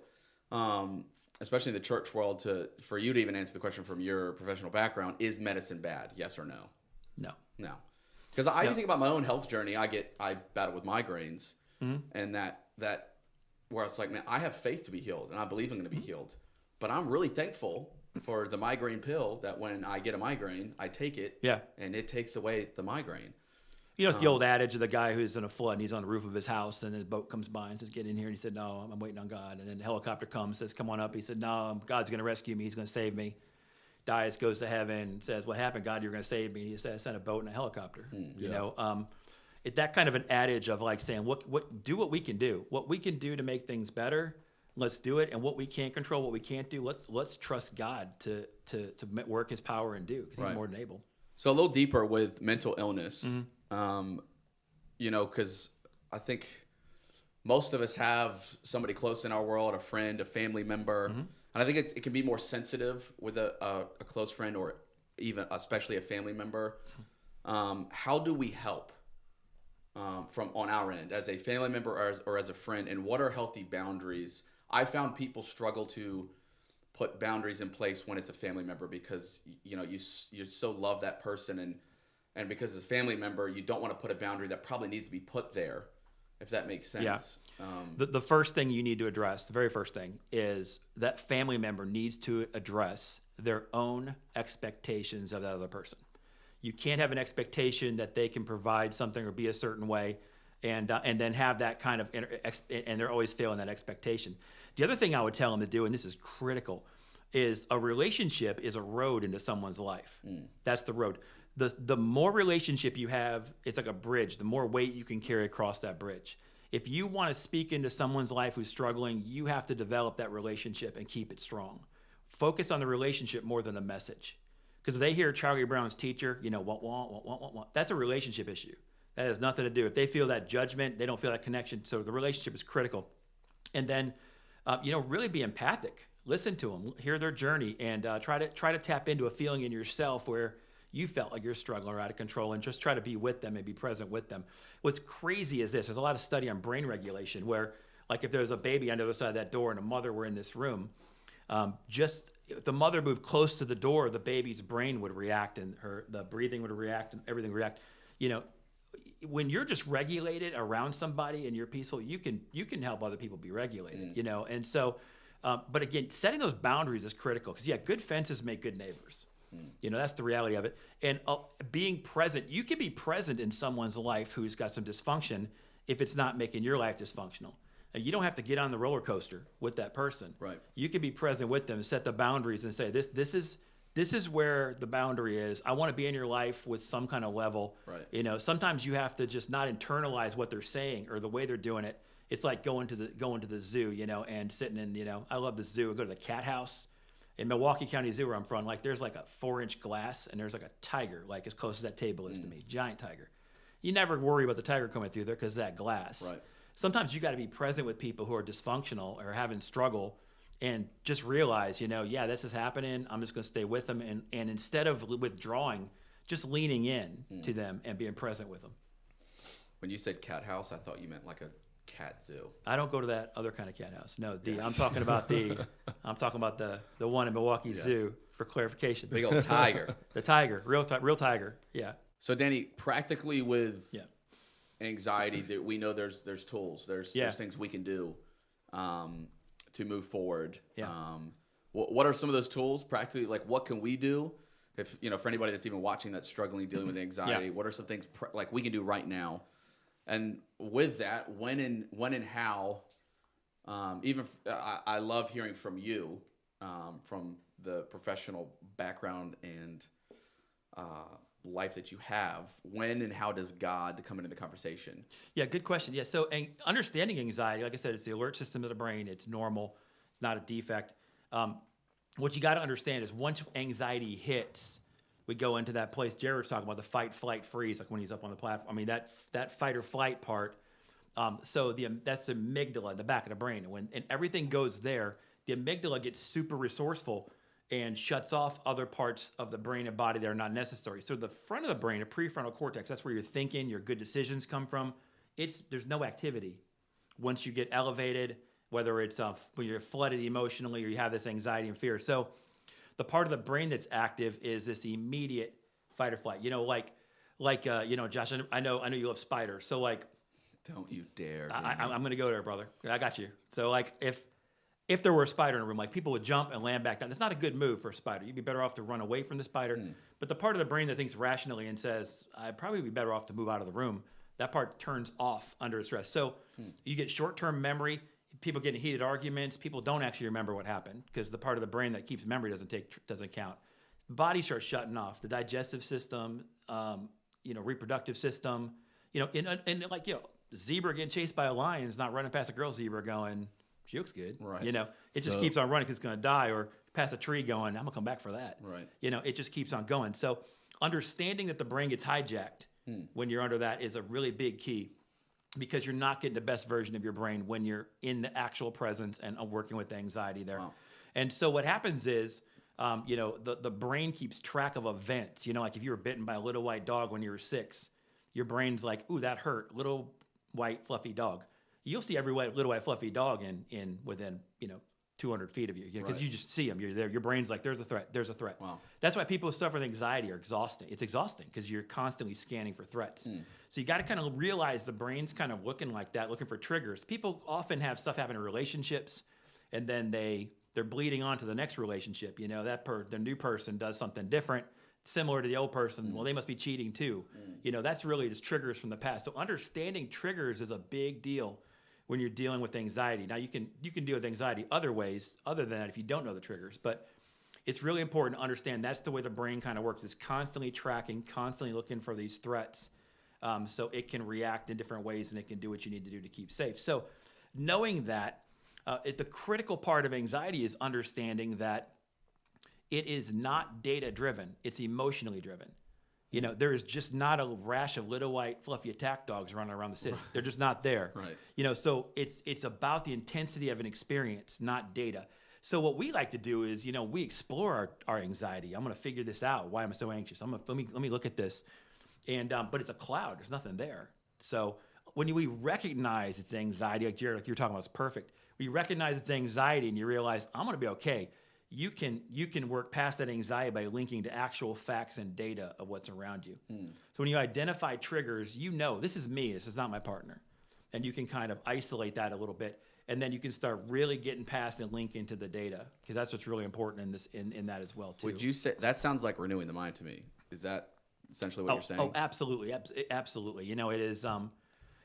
especially in the church world, for you to even answer the question from your professional background: is medicine bad? Yes or no? No. Because I think about my own health journey. I battle with migraines, and that where it's like, man, I have faith to be healed, and I believe I'm going to be healed. But I'm really thankful for the migraine pill, that when I get a migraine, I take it, and it takes away the migraine. You know, it's the old adage of the guy who's in a flood and he's on the roof of his house, and a boat comes by and says, "Get in here." And he said, "No, I'm waiting on God." And then the helicopter comes, says, "Come on up." He said, "No, God's going to rescue me. He's going to save me." Dies, goes to heaven, says, "What happened, God? You're going to save me." And he said, "I sent a boat and a helicopter." You know, that kind of an adage of like saying, "What do what we can do. What we can do to make things better. Let's do it. And what we can't control, what we can't do, let's trust God to work His power and do, because He's more than able." So a little deeper with mental illness, you know, because I think most of us have somebody close in our world, a friend, a family member, and I think it can be more sensitive with a close friend, or even especially a family member. How do we help from on our end as a family member or as a friend, and what are healthy boundaries? I found people struggle to put boundaries in place when it's a family member, because you know you so love that person, and because as a family member you don't want to put a boundary that probably needs to be put there, if that makes sense. The first thing you need to address, the very first thing, is that family member needs to address their own expectations of that other person. You can't have an expectation that they can provide something or be a certain way, and then have that kind of and they're always failing that expectation. The other thing I would tell them to do, and this is critical, is a relationship is a road into someone's life. That's the road. The more relationship you have, it's like a bridge. The more weight you can carry across that bridge. If you want to speak into someone's life who's struggling, you have to develop that relationship and keep it strong. Focus on the relationship more than the message. Because if they hear Charlie Brown's teacher, that's a relationship issue. That has nothing to do. If they feel that judgment, they don't feel that connection. So the relationship is critical. And then, really be empathic. Listen to them, hear their journey, and try to tap into a feeling in yourself where you felt like you're struggling or out of control, and just try to be with them and be present with them. What's crazy is this: there's a lot of study on brain regulation where, like, if there's a baby on the other side of that door and a mother were in this room, just if the mother moved close to the door, the baby's brain would react, and the breathing would react, and everything would react. When you're just regulated around somebody and you're peaceful, you can help other people be regulated. And so. But again, setting those boundaries is critical because, good fences make good neighbors. That's the reality of it. And being present, you can be present in someone's life who's got some dysfunction if it's not making your life dysfunctional. And you don't have to get on the roller coaster with that person. Right. You can be present with them, set the boundaries, and say, this is where the boundary is. I want to be in your life with some kind of level. Right. Sometimes you have to just not internalize what they're saying or the way they're doing it. It's like going to the zoo, and sitting in, I love the zoo. I go to the cat house in Milwaukee County Zoo where I'm from. Like, there's like a 4-inch glass, and there's like a tiger, like as close as that table is to me, giant tiger. You never worry about the tiger coming through there because of that glass. Right. Sometimes you got to be present with people who are dysfunctional or having struggle, and just realize, this is happening. I'm just going to stay with them, and instead of withdrawing, just leaning in to them and being present with them. When you said cat house, I thought you meant like a cat zoo. I don't go to that other kind of cat house. No, I'm talking about the one in Milwaukee Zoo for clarification. Big old tiger. The tiger, real tiger. Yeah. So Danny, practically with anxiety, that we know there's tools, there's things we can do to move forward. Yeah. What are some of those tools practically? Like, what can we do? If for anybody that's even watching that's struggling dealing with anxiety, what are some things like we can do right now? And with that, when and how, I love hearing from you, from the professional background and life that you have. When and how does God come into the conversation? Yeah, good question. Yeah, so understanding anxiety, like I said, it's the alert system of the brain. It's normal. It's not a defect. What you got to understand is once anxiety hits, we go into that place Jared was talking about, the fight, flight, freeze, like when he's up on the platform. I mean, that fight or flight part. So that's the amygdala, the back of the brain. And everything goes there, the amygdala gets super resourceful and shuts off other parts of the brain and body that are not necessary. So the front of the brain, a prefrontal cortex, that's where your thinking, your good decisions come from. There's no activity. Once you get elevated, whether it's when you're flooded emotionally or you have this anxiety and fear. So the part of the brain that's active is this immediate fight or flight. Josh, I know you love spiders. So like, don't you dare. I'm going to go there, brother. I got you. So like, if there were a spider in a room, like people would jump and land back down. That's not a good move for a spider. You'd be better off to run away from the spider. But the part of the brain that thinks rationally and says, I'd probably be better off to move out of the room, that part turns off under stress. So you get short-term memory. People get in heated arguments. People don't actually remember what happened because the part of the brain that keeps memory doesn't count. The body starts shutting off. The digestive system, reproductive system. Zebra getting chased by a lion is not running past a girl zebra going, she looks good. Right. It just keeps on running because it's going to die, or past a tree going, I'm going to come back for that. Right. It just keeps on going. So understanding that the brain gets hijacked when you're under that is a really big key, because you're not getting the best version of your brain when you're in the actual presence and working with the anxiety there. Wow. And so what happens is, the brain keeps track of events. Like if you were bitten by a little white dog when you were 6, your brain's like, ooh, that hurt, little white fluffy dog. You'll see every little white fluffy dog within 200 feet of you, because Right. you just see them. You're there. Your brain's like, there's a threat. There's a threat. Wow. That's why people who suffer with anxiety are exhausting. It's exhausting because you're constantly scanning for threats. So you got to kind of realize the brain's kind of looking like that, looking for triggers. People often have stuff happen in relationships, and then they're bleeding on to the next relationship. The new person does something different, similar to the old person. Well, they must be cheating too. That's really just triggers from the past. So understanding triggers is a big deal when you're dealing with anxiety. Now you can deal with anxiety other ways other than that if you don't know the triggers, but it's really important to understand that's the way the brain kind of works. It's constantly tracking, constantly looking for these threats. So it can react in different ways and it can do what you need to do to keep safe. So knowing that, the critical part of anxiety is understanding that it is not data driven, it's emotionally driven. You know, there is just not a rash of little white fluffy attack dogs running around the city. Right. They're just not there. Right. You know, so it's about the intensity of an experience, not data. So what we like to do is, you know, we explore our anxiety. I'm going to figure this out. Why I'm so anxious. Let me look at this, and but it's a cloud. There's nothing there. So when we recognize it's anxiety, like Jared, like you were talking about, it's perfect. When you recognize it's anxiety and you realize I'm going to be okay. You can work past that anxiety by linking to actual facts and data of what's around you. So when you identify triggers, you know, this is me, this is not my partner. And you can kind of isolate that a little bit. And then you can start really getting past and link into the data, because that's what's really important in that as well, too. Would you say, that sounds like renewing the mind to me. Is that essentially what you're saying? Oh, absolutely. Absolutely. You know, it is,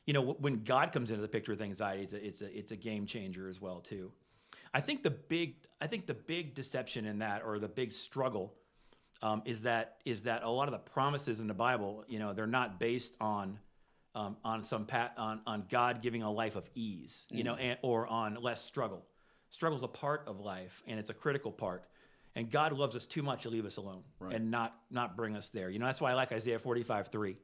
you know, when God comes into the picture with anxiety, it's a game changer as well, too. I think the big deception in that, or the big struggle, is that a lot of the promises in the Bible, you know, they're not based on God giving a life of ease, you know, or on less struggle. Struggle's a part of life, and it's a critical part. And God loves us too much to leave us alone, right, and not bring us there. You know, that's why I like Isaiah 45:3.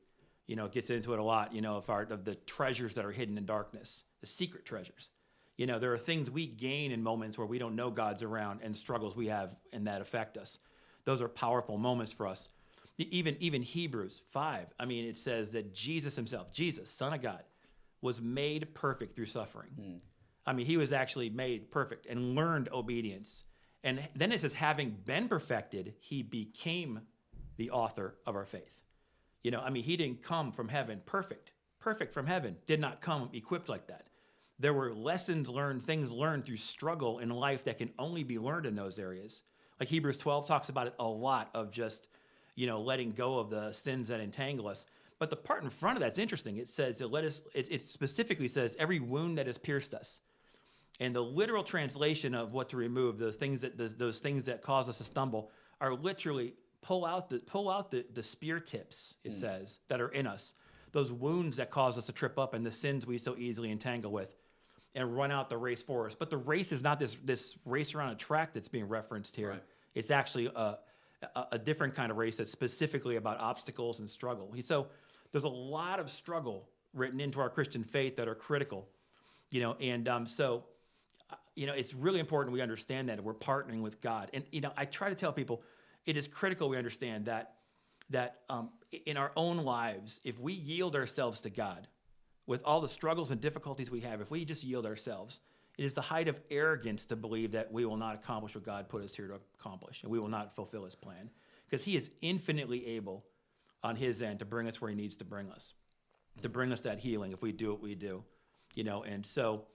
You know, it gets into it a lot. You know, of the treasures that are hidden in darkness, the secret treasures. You know, there are things we gain in moments where we don't know God's around, and struggles we have and that affect us. Those are powerful moments for us. Even Hebrews 5, I mean, it says that Jesus himself, Jesus, Son of God, was made perfect through suffering. I mean, he was actually made perfect and learned obedience. And then it says, having been perfected, he became the author of our faith. You know, I mean, he didn't come from heaven perfect from heaven, did not come equipped like that. There were lessons learned, things learned through struggle in life that can only be learned in those areas. Like Hebrews 12 talks about it a lot, of just, you know, letting go of the sins that entangle us. But the part in front of that's interesting. It says, it specifically says, every wound that has pierced us. And the literal translation of what to remove, those things that cause us to stumble, are literally pull out the spear tips, it says, that are in us. Those wounds that cause us to trip up, and the sins we so easily entangle with, and run out the race for us. But the race is not this race around a track that's being referenced here. Right. It's actually a different kind of race that's specifically about obstacles and struggle. So there's a lot of struggle written into our Christian faith that are critical, you know, and so, you know, it's really important we understand that we're partnering with God. And, you know, I try to tell people it is critical we understand that in our own lives, if we yield ourselves to God, with all the struggles and difficulties we have, if we just yield ourselves, it is the height of arrogance to believe that we will not accomplish what God put us here to accomplish, and we will not fulfill his plan, because he is infinitely able on his end to bring us where he needs to bring us that healing if we do what we do, you know. And so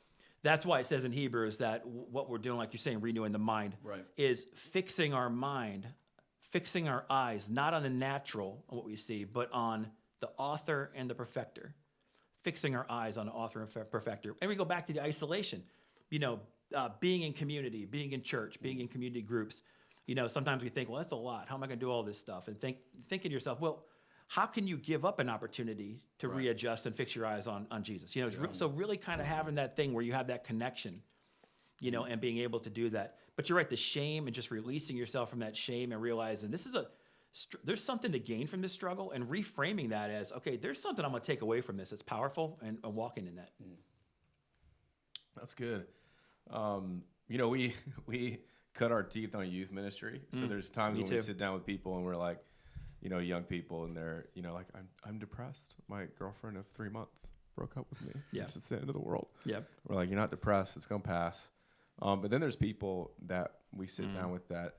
that's why it says in Hebrews that what we're doing, like you're saying, renewing the mind, right, is fixing our mind, fixing our eyes, not on the natural, on what we see, but on the author and the perfecter. Fixing our eyes on the author and perfecter. And we go back to the isolation, you know, being in community, being in church, being in community groups. You know, sometimes we think, well, that's a lot. How am I going to do all this stuff? And thinking to yourself, well, how can you give up an opportunity to readjust and fix your eyes on Jesus? You know, so really kind of having that thing where you have that connection, you know, and being able to do that. But you're right, the shame and just releasing yourself from that shame and realizing there's something to gain from this struggle, and reframing that as, okay, there's something I'm going to take away from this that's powerful, and walking in that. That's good. You know, we cut our teeth on youth ministry. So there's times when we sit down with people and we're like, you know, young people, and they're, you know, like, I'm depressed. My girlfriend of 3 months broke up with me. Yeah. It's just the end of the world. Yep. We're like, you're not depressed. It's going to pass. But then there's people that we sit down with that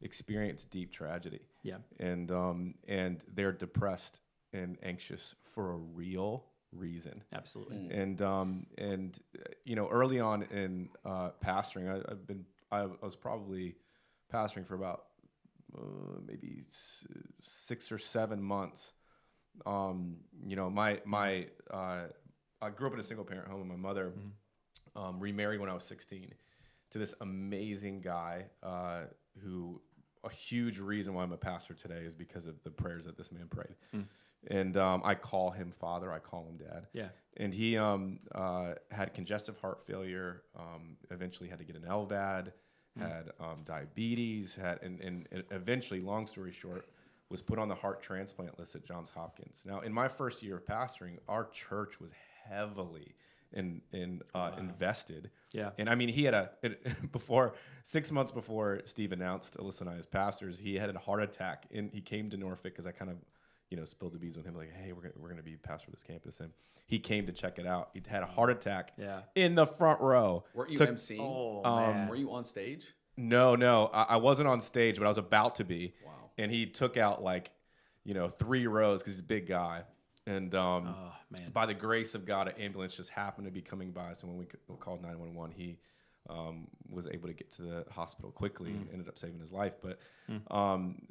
experience deep tragedy. Yeah. And they're depressed and anxious for a real reason. Absolutely. And you know, early on in pastoring, I was probably pastoring for about maybe 6 or 7 months. You know, I grew up in a single parent home, and my mother remarried when I was 16 to this amazing guy who a huge reason why I'm a pastor today is because of the prayers that this man prayed. And I call him father. I call him dad. Yeah. And he had congestive heart failure, eventually had to get an LVAD, had diabetes, and eventually, long story short, was put on the heart transplant list at Johns Hopkins. Now, in my first year of pastoring, our church was heavily invested. Yeah. And I mean, he had 6 months before Steve announced Alyssa and I as pastors, he had a heart attack, and he came to Norfolk because I kind of, spilled the beans with him, like, hey, we're gonna be pastor of this campus, and he came to check it out. He had a heart attack in the front row. Weren't you emceeing? Oh, man. Were you on stage? No, I wasn't on stage, but I was about to be. Wow. And he took out 3 rows because he's a big guy. And by the grace of God, an ambulance just happened to be coming by. So when we called 911, he was able to get to the hospital quickly and ended up saving his life. But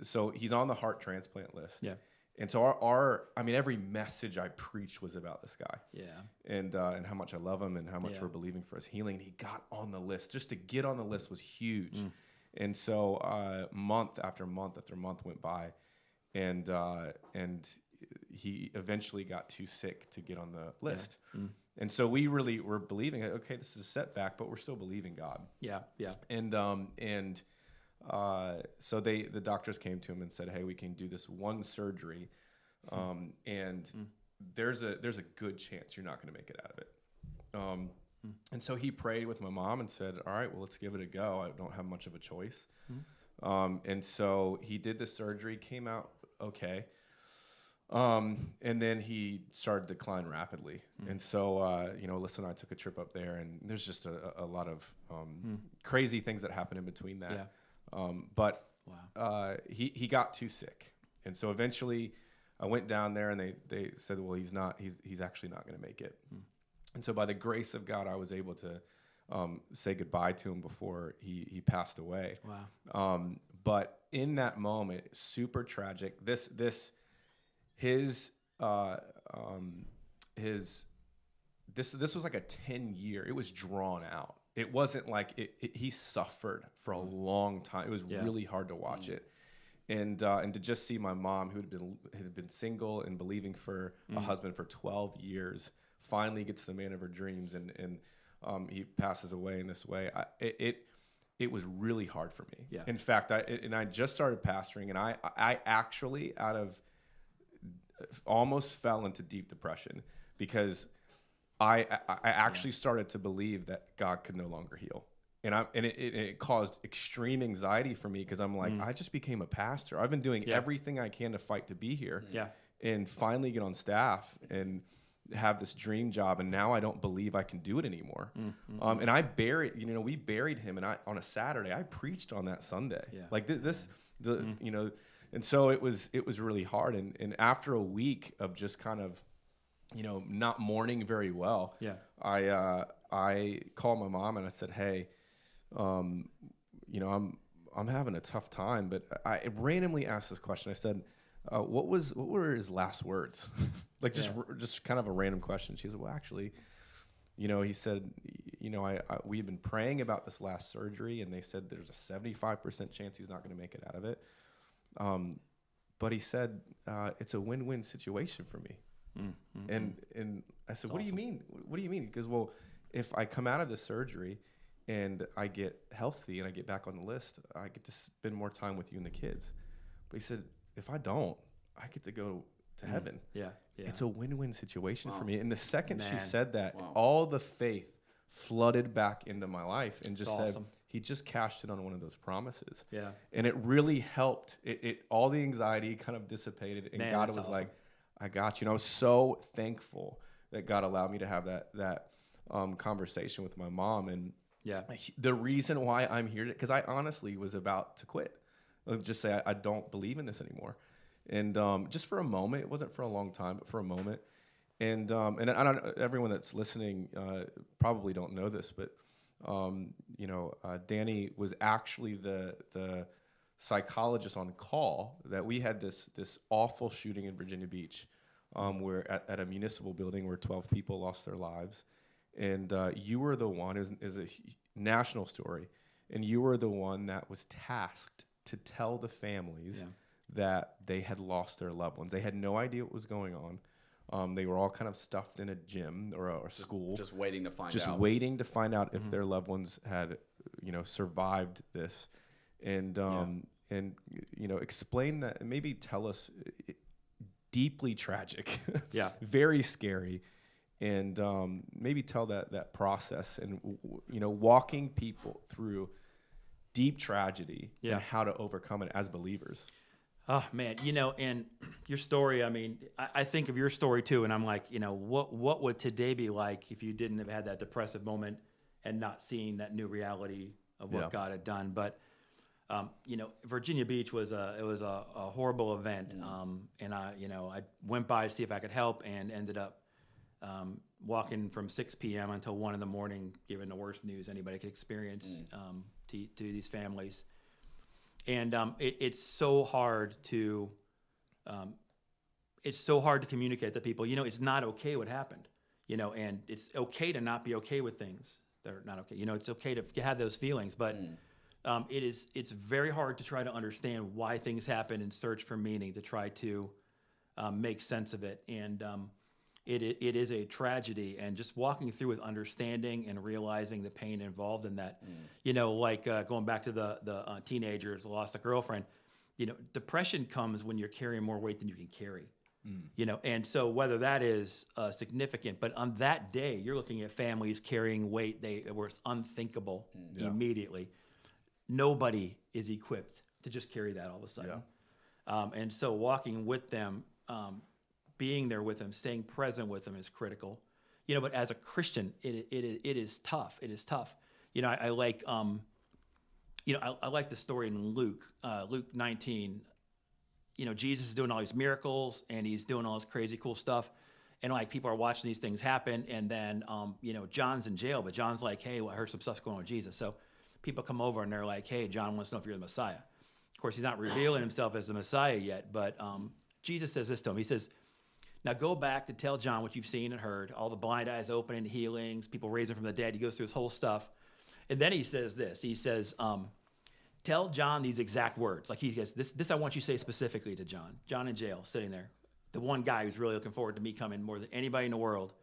so he's on the heart transplant list. Yeah. And so every message I preached was about this guy. Yeah. And how much I love him and how much we're believing for his healing. And he got on the list. Just to get on the list was huge. And so month after month after month went by, and he eventually got too sick to get on the list. And so we really were believing, okay, this is a setback, but we're still believing God. Yeah. Yeah. And so the doctors came to him and said, hey, we can do this one surgery, and there's a good chance you're not going to make it out of it. And so he prayed with my mom and said, all right, well, let's give it a go. I don't have much of a choice. And so he did the surgery, came out okay. And then he started to decline rapidly. And so, Alyssa and I took a trip up there, and there's just a lot of crazy things that happened in between that. Yeah. But he got too sick. And so eventually I went down there, and they said, well, he's actually not going to make it. And so by the grace of God, I was able to say goodbye to him before he passed away. Wow. But in that moment, super tragic. This was like a 10-year. It was drawn out. It wasn't like he suffered for a long time. It was really hard to watch it. And to just see my mom, who had been single and believing for a husband for 12 years, finally gets the man of her dreams, and he passes away in this way. It was really hard for me. Yeah. In fact, I just started pastoring, and I actually almost fell into deep depression because I actually started to believe that God could no longer heal. And it caused extreme anxiety for me because I'm like, I just became a pastor. I've been doing everything I can to fight to be here. Yeah. And finally get on staff and have this dream job, and now I don't believe I can do it anymore. And I we buried him, and on a Saturday I preached on that Sunday. Yeah. And so it was really hard. And after a week of just kind of, not mourning very well, I called my mom and I said, hey, I'm having a tough time, but I randomly asked this question. I said, what were his last words? Just kind of a random question. She said, well, actually, he said, we've been praying about this last surgery, and they said there's a 75% chance he's not going to make it out of it. But he said, it's a win-win situation for me. And I said, what do you mean? What do you mean? He goes, well, if I come out of this surgery and I get healthy and I get back on the list, I get to spend more time with you and the kids. But he said, if I don't, I get to go to heaven. Yeah. It's a win-win situation for me. And the second she Man. said that, all the faith flooded back into my life and just said, awesome. he just cashed in on one of those promises. Yeah. And it really helped. It all the anxiety kind of dissipated, and Man, God that's was awesome. like, I got you. And I was so thankful that God allowed me to have that conversation with my mom. And the reason why I'm here, because I honestly was about to quit. Let's just say I don't believe in this anymore. And just for a moment, it wasn't for a long time, but for a moment. And I don't, everyone that's listening probably don't know this, but Danny was actually the psychologist on call that we had this awful shooting in Virginia Beach, where at a municipal building where 12 people lost their lives, and you were the one, is a national story, and you were the one that was tasked to tell the families Yeah. that they had lost their loved ones. They had no idea what was going on. They were all kind of stuffed in a gym or a school, Just waiting to find just out. waiting to find out if their loved ones had, survived this, and explain that, and maybe tell us, deeply tragic, Yeah. very scary, and maybe tell that process, and walking people through deep tragedy Yeah. and how to overcome it as believers. Oh man, and your story. I mean, I think of your story too, and I'm like, what would today be like if you didn't have had that depressive moment and not seeing that new reality of what Yeah. God had done? But Virginia Beach was a horrible event, and I went by to see if I could help, and ended up walking from 6 p.m. until 1 a.m, giving the worst news anybody could experience to these families. And it's so hard to communicate to people. It's not okay what happened. And it's okay to not be okay with things that are not okay. It's okay to have those feelings, but it's very hard to try to understand why things happen and search for meaning to try to make sense of it. And it is a tragedy, and just walking through with understanding and realizing the pain involved in that, going back to the teenagers lost a girlfriend, depression comes when you're carrying more weight than you can carry, and so whether that is significant, but on that day, you're looking at families carrying weight that was unthinkable immediately. Nobody is equipped to just carry that all of a sudden. And so walking with them, being there with them, staying present with them is critical. But as a Christian, it is tough. It is tough. I like I like the story in Luke 19. Jesus is doing all these miracles, and he's doing all this crazy cool stuff, and like people are watching these things happen, and then John's in jail, but John's like, hey, well, I heard some stuff's going on with Jesus. So people come over and they're like, hey, John wants to know if you're the Messiah. Of course, he's not revealing himself as the Messiah yet, but Jesus says this to him. He says, now go back to tell John what you've seen and heard, all the blind eyes opening, healings, people raising from the dead. He goes through his whole stuff. And then he says this. He says, tell John these exact words. Like he goes, this I want you to say specifically to John. John in jail, sitting there. The one guy who's really looking forward to me coming more than anybody in the world,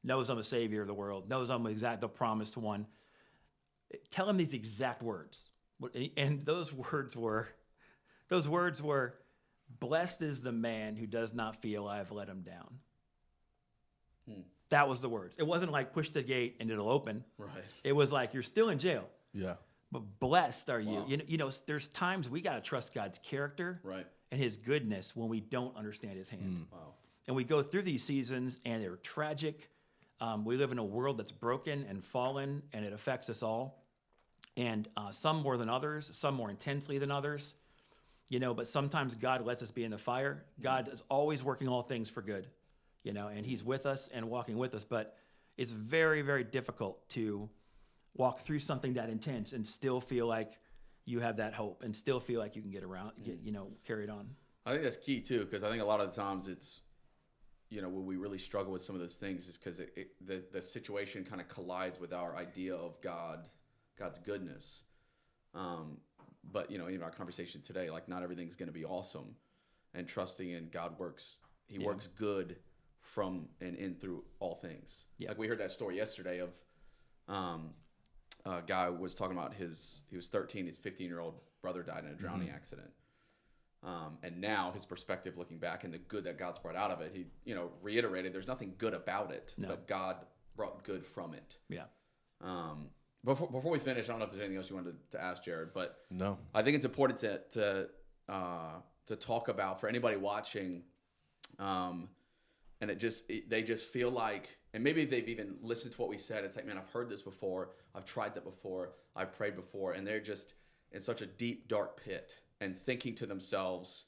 knows I'm a savior of the world, knows I'm the promised one. Tell him these exact words. And those words were, blessed is the man who does not feel I have let him down. That was the words. It wasn't like push the gate and it'll open. Right. It was like you're still in jail. Yeah. But blessed are you. Wow. There's times we got to trust God's character Right. and his goodness when we don't understand his hand. Wow. And we go through these seasons and they're tragic. We live in a world that's broken and fallen, and it affects us all. And some more than others, some more intensely than others. But sometimes God lets us be in the fire. God is always working all things for good, and he's with us and walking with us. But it's very, very difficult to walk through something that intense and still feel like you have that hope and still feel like you can get around, carried on. I think that's key too, because I think a lot of the times it's, when we really struggle with some of those things is because the situation kind of collides with our idea of God's goodness. But even our conversation today, like not everything's going to be awesome, and trusting in God works. He works good from and in through all things. Yeah. Like we heard that story yesterday of a guy was talking about he was 13, his 15-year-old brother died in a drowning accident. And now his perspective looking back and the good that God's brought out of it, he reiterated there's nothing good about it, but God brought good from it. Yeah. Before we finish, I don't know if there's anything else you wanted to ask Jared, but No. I think it's important to talk about for anybody watching, and they just feel like, and maybe they've even listened to what we said. It's like, man, I've heard this before, I've tried that before, I've prayed before, and they're just in such a deep, dark pit and thinking to themselves,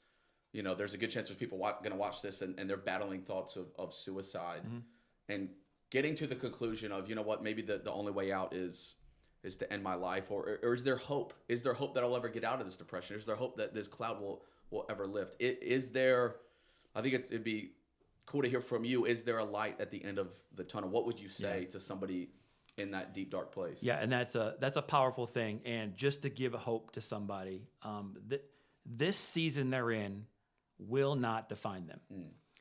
there's a good chance there's people going to watch this and they're battling thoughts of suicide, and getting to the conclusion of, maybe the only way out is to end my life, or is there hope? Is there hope that I'll ever get out of this depression? Is there hope that this cloud will ever lift? Is there? I think it'd be cool to hear from you. Is there a light at the end of the tunnel? What would you say to somebody in that deep, dark place. Yeah, and that's a powerful thing. And just to give hope to somebody, this season they're in will not define them.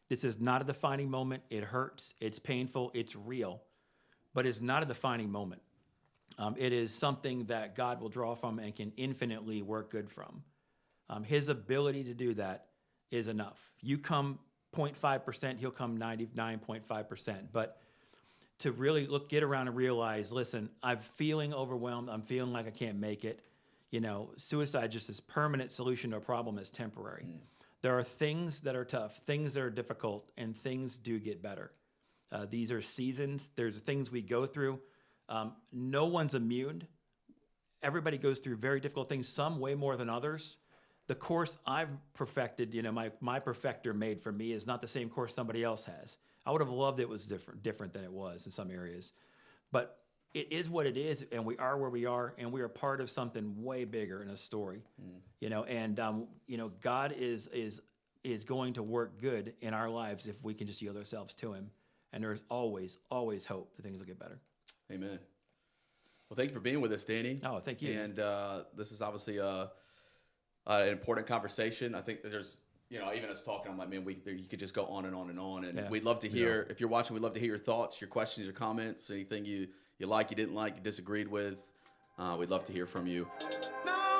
This is not a defining moment. It hurts. It's painful. It's real, but it's not a defining moment. It is something that God will draw from and can infinitely work good from. His ability to do that is enough. You come 0.5%, he'll come 99.5%. But to really get around and realize, listen, I'm feeling overwhelmed. I'm feeling like I can't make it. Suicide, just this permanent solution to a problem, is temporary. There are things that are tough, things that are difficult, and things do get better. These are seasons. There's things we go through. No one's immune. Everybody goes through very difficult things, some way more than others. The course I've perfected, my perfecter made for me is not the same course somebody else has. I would have loved it was different than it was in some areas. But it is what it is, and we are where we are, and we are part of something way bigger in a story. God is going to work good in our lives if we can just yield ourselves to him. And there's always, always hope that things will get better. Amen. Well, thank you for being with us, Danny. Oh, thank you. And this is obviously an important conversation. I think there's, even us talking, I'm like, man, you could just go on and on and on. And we'd love to hear, if you're watching, we'd love to hear your thoughts, your questions, your comments, anything you like, you didn't like, you disagreed with. We'd love to hear from you. No!